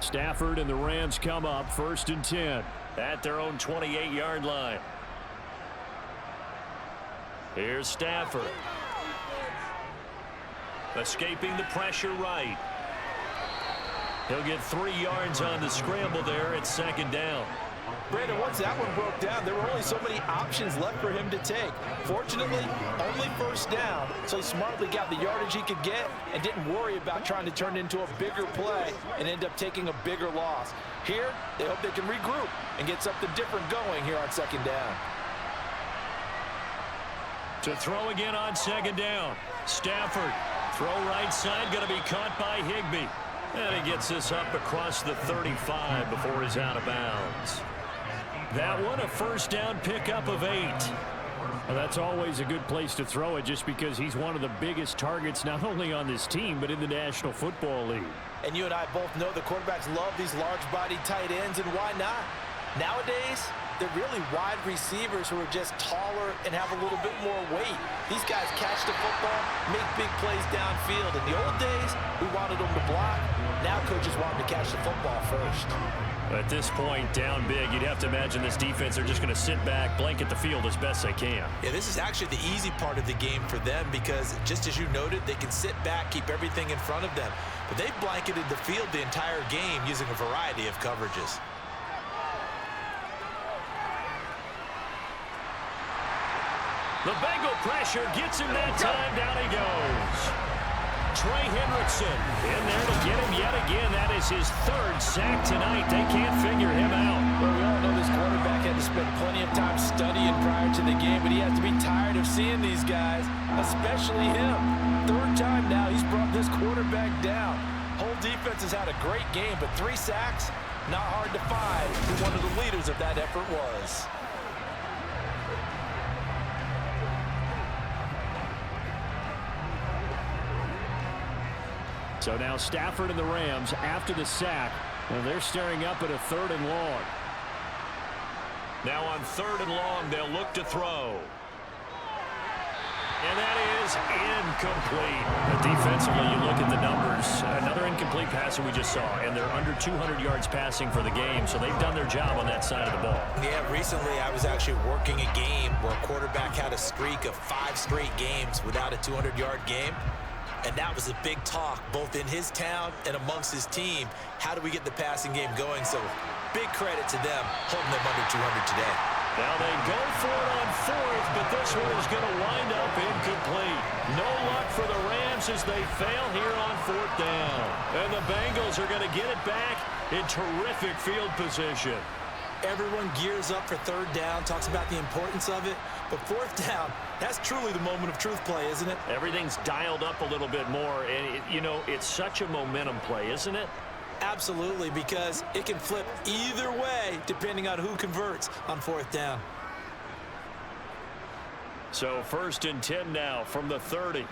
Stafford and the Rams come up 1st and 10 at their own 28-yard line. Here's Stafford. Escaping the pressure right. He'll get 3 yards on the scramble there at 2nd down. Brandon, once that one broke down, there were only so many options left for him to take. Fortunately, only 1st down, so he smartly got the yardage he could get and didn't worry about trying to turn it into a bigger play and end up taking a bigger loss. Here, they hope they can regroup and get something different going here on 2nd down. To throw again on 2nd down. Stafford, throw right side, going to be caught by Higbee. And he gets this up across the 35 before he's out of bounds. That one, a 1st down pickup of 8. Well, that's always a good place to throw it just because he's one of the biggest targets not only on this team but in the National Football League. And you and I both know the quarterbacks love these large-bodied tight ends, and why not? Nowadays, they're really wide receivers who are just taller and have a little bit more weight. These guys catch the football, make big plays downfield. In the old days, we wanted them to block. Now coaches want them to catch the football first. At this point, down big, you'd have to imagine this defense are just going to sit back, blanket the field as best they can. Yeah, this is actually the easy part of the game for them because, just as you noted, they can sit back, keep everything in front of them. But they've blanketed the field the entire game using a variety of coverages. The Bengal pressure gets him that time. Down he goes. Trey Hendrickson in there to get him yet again. That is his 3rd sack tonight. They can't figure him out. Well, we all know this quarterback had to spend plenty of time studying prior to the game, but he has to be tired of seeing these guys, especially him. 3rd time now he's brought this quarterback down. Whole defense has had a great game, but 3 sacks, not hard to find who one of the leaders of that effort was. So now Stafford and the Rams after the sack, and they're staring up at a 3rd and long. Now on 3rd and long, they'll look to throw. And that is incomplete. But defensively, you look at the numbers. Another incomplete pass that we just saw, and they're under 200 yards passing for the game, so they've done their job on that side of the ball. Yeah, recently I was actually working a game where a quarterback had a streak of 5 straight games without a 200-yard game. And that was a big talk, both in his town and amongst his team. How do we get the passing game going? So big credit to them holding them under 200 today. Now they go for it on 4th, but this one is going to wind up incomplete. No luck for the Rams as they fail here on 4th down. And the Bengals are going to get it back in terrific field position. Everyone gears up for 3rd down, talks about the importance of it. But 4th down, that's truly the moment of truth play, isn't it? Everything's dialed up a little bit more. And, it's such a momentum play, isn't it? Absolutely, because it can flip either way depending on who converts on 4th down. So 1st and 10 now from the 30.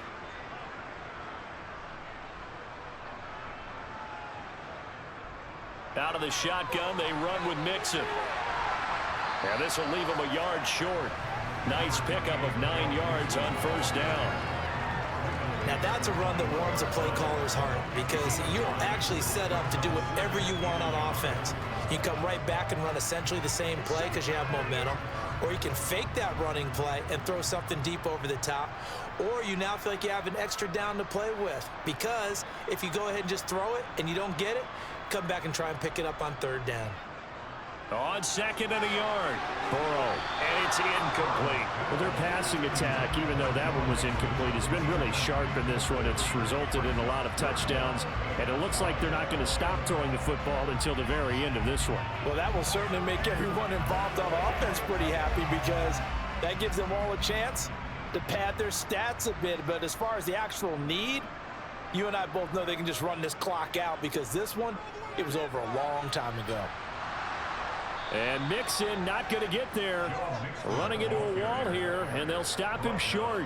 Out of the shotgun, they run with Mixon. And this will leave them a yard short. Nice pickup of 9 yards on 1st down. Now that's a run that warms a play caller's heart because you're actually set up to do whatever you want on offense. You can come right back and run essentially the same play because you have momentum, or you can fake that running play and throw something deep over the top, or you now feel like you have an extra down to play with because if you go ahead and just throw it and you don't get it, come back and try and pick it up on 3rd down. On 2nd and a yard, Burrow, and it's incomplete. Well, their passing attack, even though that one was incomplete, has been really sharp in this one. It's resulted in a lot of touchdowns, and it looks like they're not going to stop throwing the football until the very end of this one. Well, that will certainly make everyone involved on offense pretty happy because that gives them all a chance to pad their stats a bit. But as far as the actual need, you and I both know they can just run this clock out because this one, it was over a long time ago. And Mixon not going to get there. Running into a wall here, and they'll stop him short.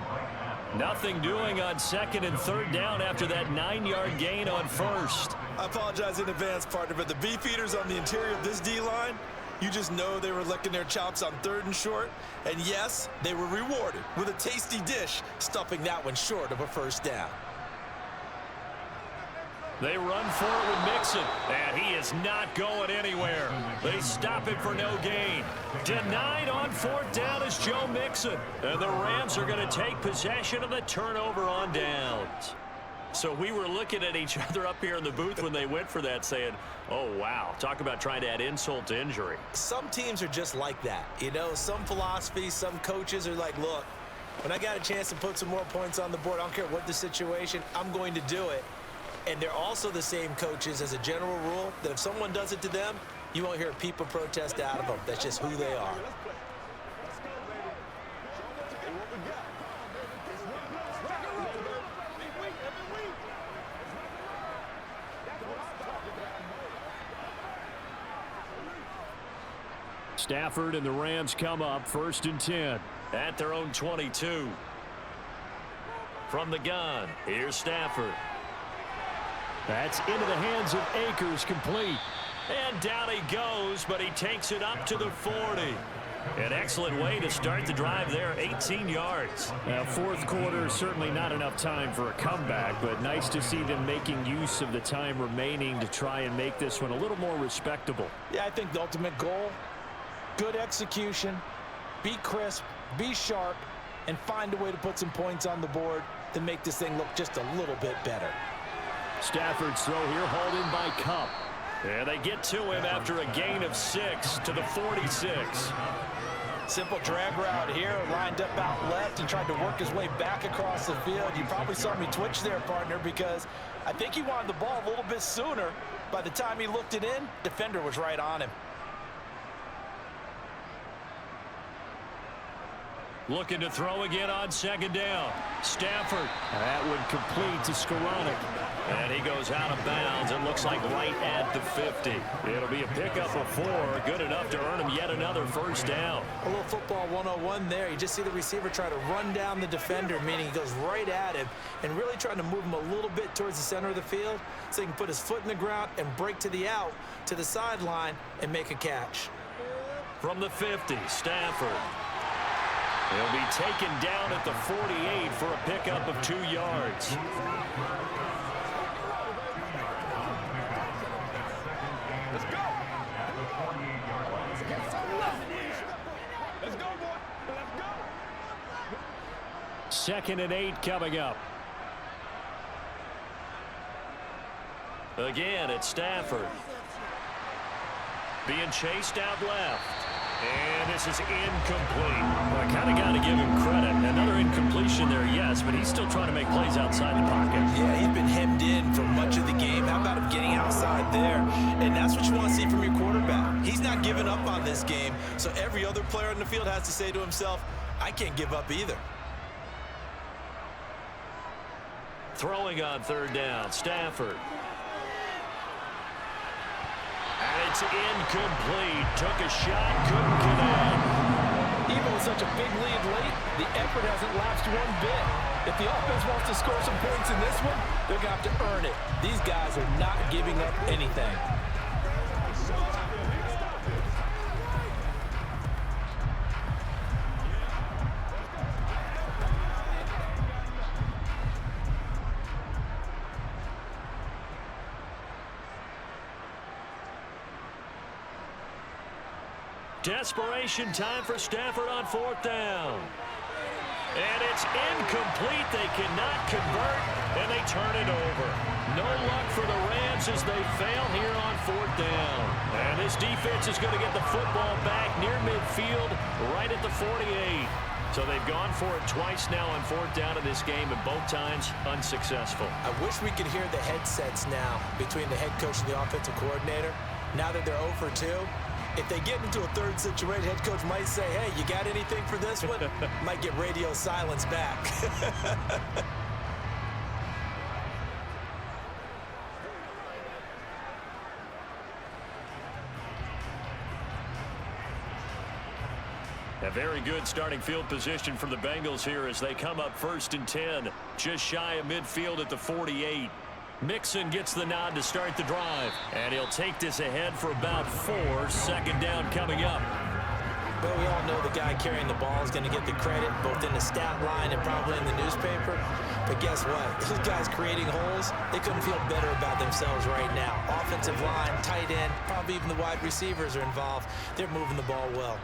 Nothing doing on 2nd and 3rd down after that 9-yard gain on 1st. I apologize in advance, partner, but the beefeaters on the interior of this D-line, you just know they were licking their chops on 3rd and short. And yes, they were rewarded with a tasty dish, stuffing that one short of a 1st down. They run for it with Mixon, and he is not going anywhere. They stop it for no gain. Denied on 4th down is Joe Mixon, and the Rams are going to take possession of the turnover on downs. So we were looking at each other up here in the booth when they went for that saying, oh, wow, talk about trying to add insult to injury. Some teams are just like that. Some philosophies, some coaches are like, look, when I got a chance to put some more points on the board, I don't care what the situation, I'm going to do it. And they're also the same coaches as a general rule that if someone does it to them, you won't hear a peep of protest out of them. That's just who they are. Stafford and the Rams come up 1st and 10. At their own 22. From the gun, here's Stafford. That's into the hands of Akers, complete. And down he goes, but he takes it up to the 40. An excellent way to start the drive there, 18 yards. Now, 4th quarter, certainly not enough time for a comeback, but nice to see them making use of the time remaining to try and make this one a little more respectable. Yeah, I think the ultimate goal, good execution, be crisp, be sharp, and find a way to put some points on the board to make this thing look just a little bit better. Stafford's throw here hauled in by Cup. And they get to him after a gain of 6 to the 46. Simple drag route here, lined up out left and tried to work his way back across the field. You probably saw me twitch there, partner, because I think he wanted the ball a little bit sooner. By the time he looked it in, defender was right on him. Looking to throw again on second down. Stafford. That would complete to Skoranek. And he goes out of bounds. It looks like right at the 50. It'll be a pickup of 4. Good enough to earn him yet another first down. A little football 101 there. You just see the receiver try to run down the defender, meaning he goes right at him and really trying to move him a little bit towards the center of the field so he can put his foot in the ground and break to the out, to the sideline, and make a catch. From the 50, Stafford. He'll be taken down at the 48 for a pickup of 2 yards. Let's go. Let's go, boy. Let's go. 2nd and 8 coming up. Again, it's Stafford. Being chased out left. And this is incomplete. Well, I kind of got to give him credit. Another incompletion there, yes, but he's still trying to make plays outside the pocket. Yeah, he's been hemmed in for much of the game. How about him getting outside there? And that's what you want to see from your quarterback. He's not giving up on this game, so every other player in the field has to say to himself, I can't give up either. Throwing on 3rd down, Stafford. And it's incomplete. Took a shot, couldn't connect. Even with such a big lead late, the effort hasn't lapsed one bit. If the offense wants to score some points in this one, they're going to have to earn it. These guys are not giving up anything. Desperation time for Stafford on 4th down. And it's incomplete. They cannot convert, and they turn it over. No luck for the Rams as they fail here on 4th down. And this defense is going to get the football back near midfield, right at the 48. So they've gone for it twice now on 4th down in this game, and both times unsuccessful. I wish we could hear the headsets now between the head coach and the offensive coordinator. Now that they're 0 for 2. If they get into a 3rd situation, head coach might say, hey, you got anything for this one? Might get radio silence back. A very good starting field position for the Bengals here as they come up 1st and 10, just shy of midfield at the 48. Mixon gets the nod to start the drive, and he'll take this ahead for about 4. 2nd down coming up. Well, we all know the guy carrying the ball is going to get the credit, both in the stat line and probably in the newspaper. But guess what? Those guys creating holes, they couldn't feel better about themselves right now. Offensive line, tight end, probably even the wide receivers are involved. They're moving the ball well.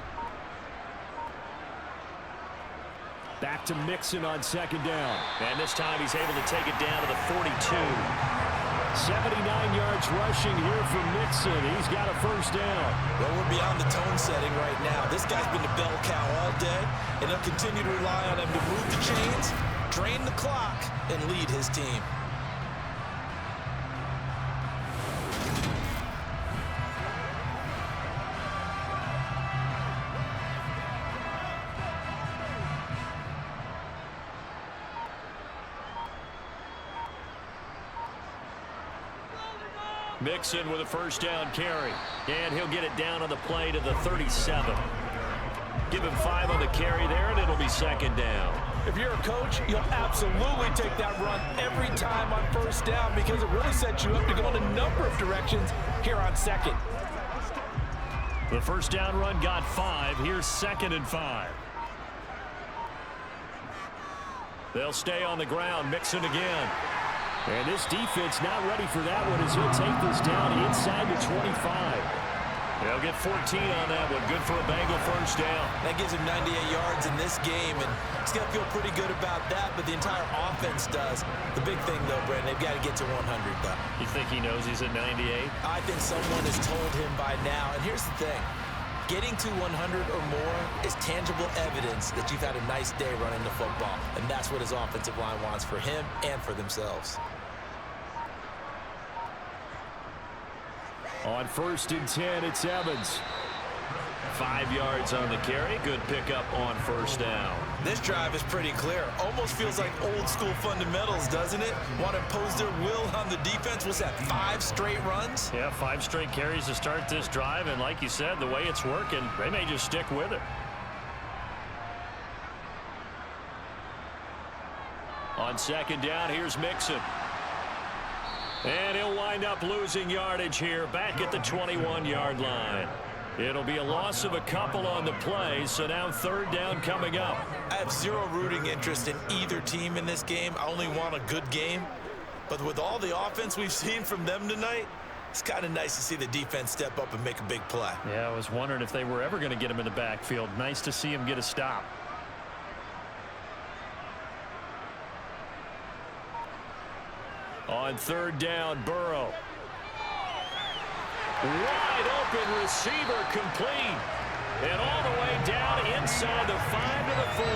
Back to Mixon on 2nd down. And this time he's able to take it down to the 42. 79 yards rushing here for Mixon. He's got a 1st down. Well, we're beyond the tone setting right now. This guy's been the bell cow all day, and they'll continue to rely on him to move the chains, drain the clock, and lead his team. Mixon with a 1st down carry. And he'll get it down on the play to the 37. Give him 5 on the carry there, and it'll be 2nd down. If you're a coach, you'll absolutely take that run every time on 1st down because it really sets you up to go in a number of directions here on 2nd. The 1st down run got 5. Here's 2nd and 5. They'll stay on the ground. Mixon again. And this defense not ready for that one as he'll take this down inside the 25. They'll get 14 on that one. Good for a Bengal 1st down. That gives him 98 yards in this game, and he's going to feel pretty good about that, but the entire offense does. The big thing, though, Brandon, they've got to get to 100, though. You think he knows he's at 98? I think someone has told him by now. And here's the thing. Getting to 100 or more is tangible evidence that you've had a nice day running the football, and that's what his offensive line wants for him and for themselves. On 1st and 10, it's Evans. 5 yards on the carry. Good pickup on first down. This drive is pretty clear. Almost feels like old school fundamentals, doesn't it? Want to impose their will on the defense. What's that, 5 straight runs? Yeah, 5 straight carries to start this drive. And like you said, the way it's working, they may just stick with it. On second down, here's Mixon. And he'll wind up losing yardage here back at the 21-yard line. It'll be a loss of a couple on the play, so now third down coming up. I have zero rooting interest in either team in this game. I only want a good game. But with all the offense we've seen from them tonight, it's kind of nice to see the defense step up and make a big play. Yeah, I was wondering if they were ever going to get him in the backfield. Nice to see him get a stop. On third down, Burrow. Wide open receiver complete. And all the way down inside the 5 to the 4.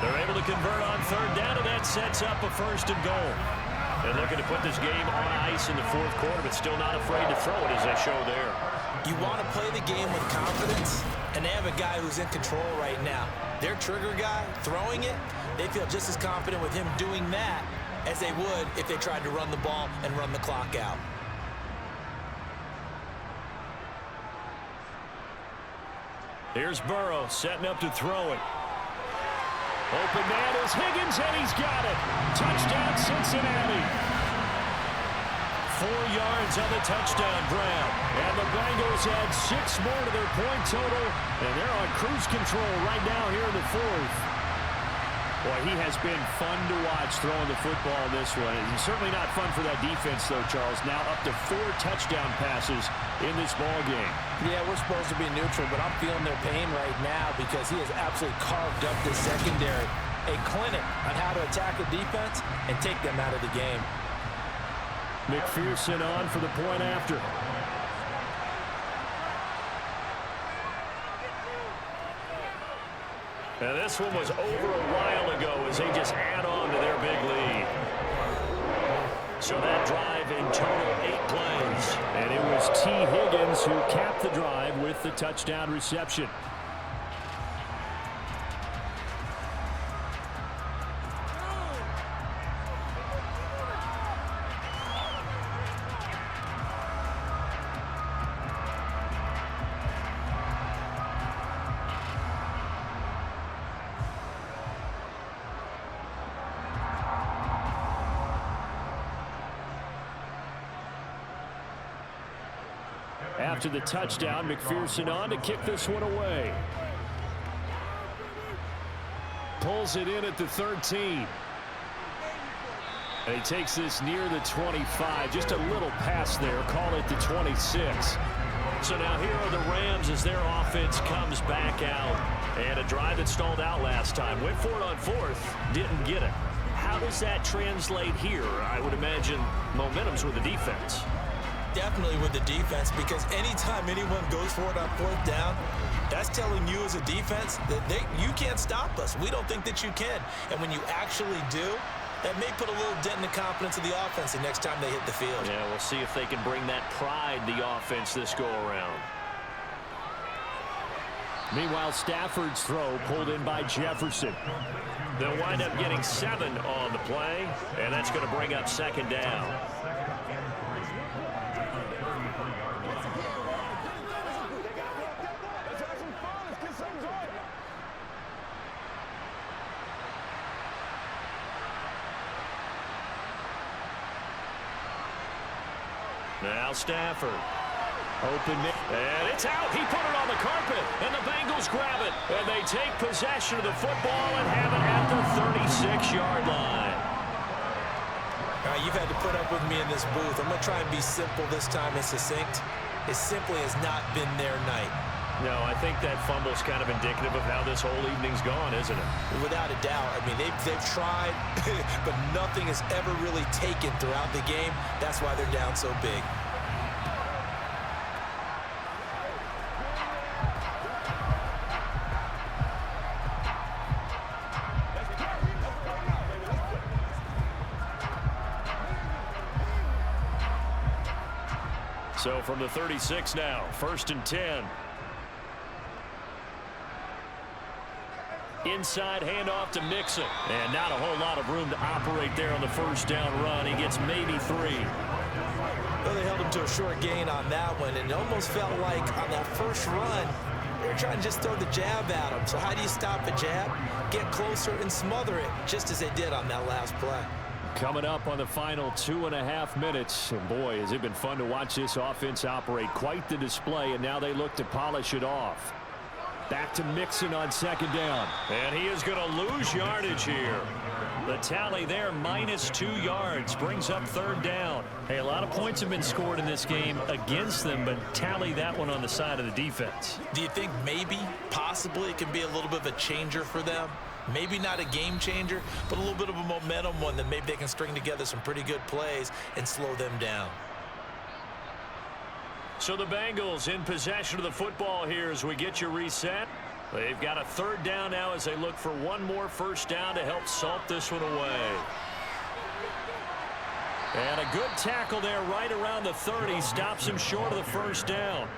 They're able to convert on third down, and that sets up a first and goal. They're looking to put this game on ice in the fourth quarter, but still not afraid to throw it as they show there. You want to play the game with confidence, and they have a guy who's in control right now. Their trigger guy, throwing it, they feel just as confident with him doing that as they would if they tried to run the ball and run the clock out. Here's Burrow setting up to throw it. Open man is Higgins, and he's got it. Touchdown, Cincinnati. 4 yards on the touchdown grab. And the Bengals add 6 more to their point total, and they're on cruise control right now here in the fourth. Boy, he has been fun to watch throwing the football in this one. It's certainly not fun for that defense, though, Charles. Now up to 4 touchdown passes in this ball game. Yeah, we're supposed to be neutral, but I'm feeling their pain right now because he has absolutely carved up this secondary. A clinic on how to attack a defense and take them out of the game. McPherson on for the point after. And this one was over a while ago as they just add on to their big lead. So that drive in total 8 plays. And it was T. Higgins who capped the drive with the touchdown reception. After the touchdown, McPherson on to kick this one away. Pulls it in at the 13. And he takes this near the 25. Just a little pass there. Call it the 26. So now here are the Rams as their offense comes back out. And a drive that stalled out last time. Went for it on fourth. Didn't get it. How does that translate here? I would imagine momentum's with the defense. Definitely with the defense, because anytime anyone goes for it on fourth down, that's telling you as a defense that you can't stop us. We don't think that you can. And when you actually do, that may put a little dent in the confidence of the offense the next time they hit the field. Yeah, we'll see if they can bring that pride the offense this go-around. Meanwhile, Stafford's throw pulled in by Jefferson. They'll wind up getting 7 on the play, and that's going to bring up second down. Now Stafford. Open, and it's out. He put it on the carpet, and the Bengals grab it. And they take possession of the football and have it at the 36-yard line. All right, you've had to put up with me in this booth. I'm going to try and be simple this time and succinct. It simply has not been their night. No, I think that fumble's kind of indicative of how this whole evening's gone, isn't it? Without a doubt. I mean, they've tried, but nothing has ever really taken throughout the game. That's why they're down so big. So from the 36 now, 1st and 10. Inside handoff to Mixon. And not a whole lot of room to operate there on the first down run. He gets maybe 3. Well, they held him to a short gain on that one, and it almost felt like on that first run, they were trying to just throw the jab at him. So how do you stop a jab? Get closer and smother it, just as they did on that last play. Coming up on the final 2.5 minutes. And boy, has it been fun to watch this offense operate. Quite the display, and now they look to polish it off. Back to Mixon on second down. And he is going to lose yardage here. The tally there, -2 yards, brings up third down. Hey, a lot of points have been scored in this game against them, but tally that one on the side of the defense. Do you think maybe, possibly, it can be a little bit of a changer for them? Maybe not a game changer, but a little bit of a momentum one that maybe they can string together some pretty good plays and slow them down. So the Bengals in possession of the football here as we get you reset. They've got a third down now as they look for one more first down to help salt this one away. And a good tackle there right around the 30. Stops him short of the first down.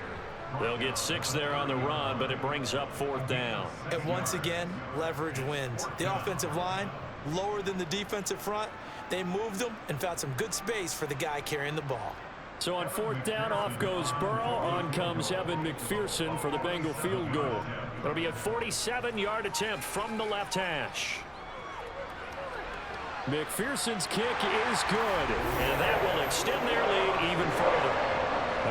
They'll get 6 there on the run, but it brings up fourth down. And once again, leverage wins. The offensive line, lower than the defensive front. They moved them and found some good space for the guy carrying the ball. So on fourth down, off goes Burrow. On comes Evan McPherson for the Bengal field goal. It'll be a 47-yard attempt from the left hash. McPherson's kick is good. And that will extend their lead even further.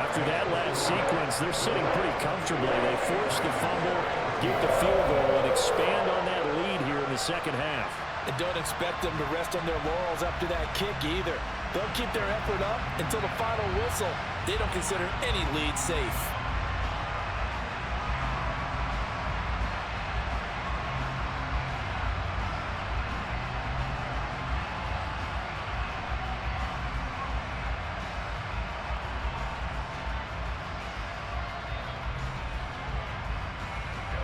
After that last sequence, they're sitting pretty comfortably. They force the fumble, get the field goal, and expand on that lead here in the second half. And don't expect them to rest on their laurels after that kick either. They'll keep their effort up until the final whistle. They don't consider any lead safe.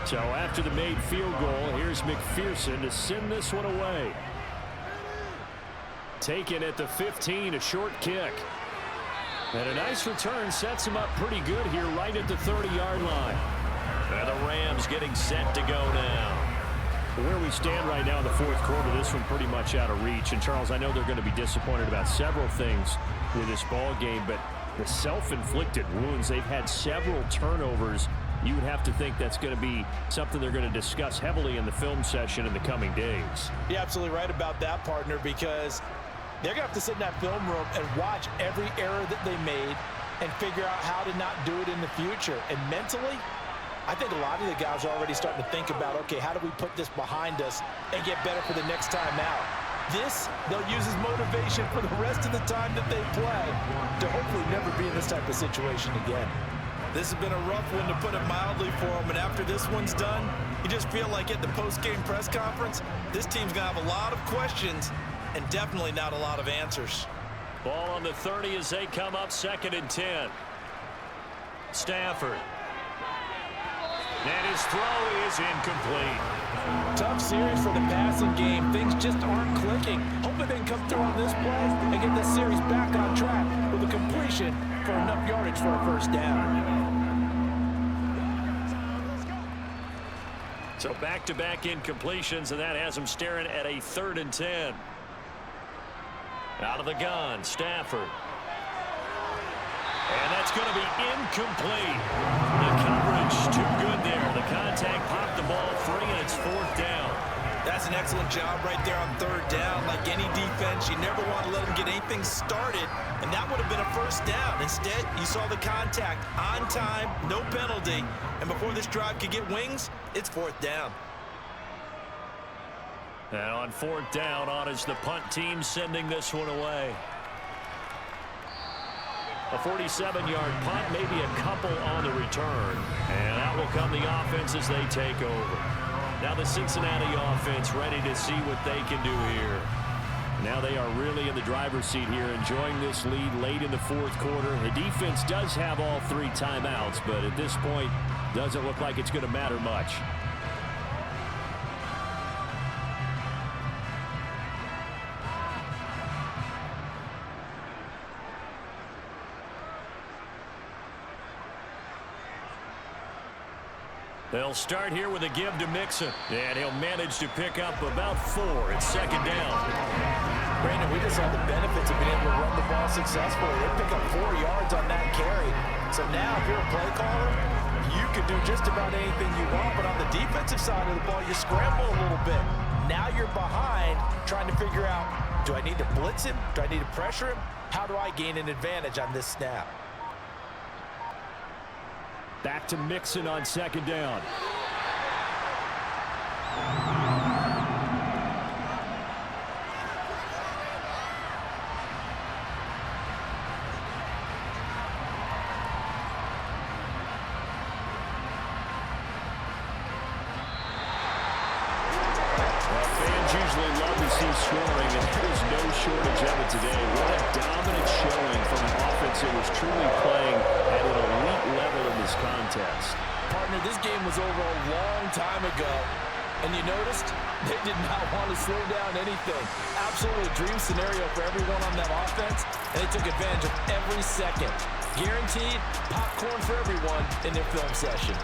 So after the made field goal, here's McPherson to send this one away. Taken at the 15, a short kick. And a nice return sets him up pretty good here right at the 30-yard line. And the Rams getting set to go now. Where we stand right now in the fourth quarter, this one pretty much out of reach. And, Charles, I know they're going to be disappointed about several things with this ball game, but the self-inflicted wounds, they've had several turnovers. You would have to think that's going to be something they're going to discuss heavily in the film session in the coming days. You're absolutely right about that, partner, because they're going to have to sit in that film room and watch every error that they made and figure out how to not do it in the future. And mentally, I think a lot of the guys are already starting to think about, okay, how do we put this behind us and get better for the next time out? This, they'll use as motivation for the rest of the time that they play to hopefully never be in this type of situation again. This has been a rough one, to put it mildly, for them. And after this one's done, you just feel like at the post-game press conference, this team's going to have a lot of questions and definitely not a lot of answers. Ball on the 30 as they come up, 2nd and 10. Stafford. And his throw is incomplete. Tough series for the passing game. Things just aren't clicking. Hoping they can come through on this play and get this series back on track with a completion for enough yardage for a first down. So back-to-back incompletions, and that has them staring at a 3rd and 10. Out of the gun, Stafford. And that's going to be incomplete. The coverage too good there. The contact popped the ball free, and it's 4th down. That's an excellent job right there on 3rd down. Like any defense, you never want to let them get anything started, and that would have been a first down. Instead, you saw the contact on time, no penalty, and before this drive could get wings, it's 4th down. And on 4th down, on is the punt team sending this one away. A 47-yard punt, maybe a couple on the return. And out will come the offense as they take over. Now the Cincinnati offense ready to see what they can do here. Now they are really in the driver's seat here, enjoying this lead late in the fourth quarter. The defense does have all 3 timeouts, but at this point, doesn't look like it's going to matter much. They'll start here with a give to Mixon, and he'll manage to pick up about 4 at second down. Brandon, we just saw the benefits of being able to run the ball successfully. They pick up 4 yards on that carry. So now if you're a play caller, you can do just about anything you want, but on the defensive side of the ball, you scramble a little bit. Now you're behind trying to figure out, do I need to blitz him? Do I need to pressure him? How do I gain an advantage on this snap? Back to Mixon on second down. Usually love to see scoring, and there's no shortage of it today. What a dominant showing from an offense that was truly playing at an elite level in this contest. Partner, this game was over a long time ago, and you noticed they did not want to slow down anything. Absolutely a dream scenario for everyone on that offense, and they took advantage of every second. Guaranteed popcorn for everyone in their film session.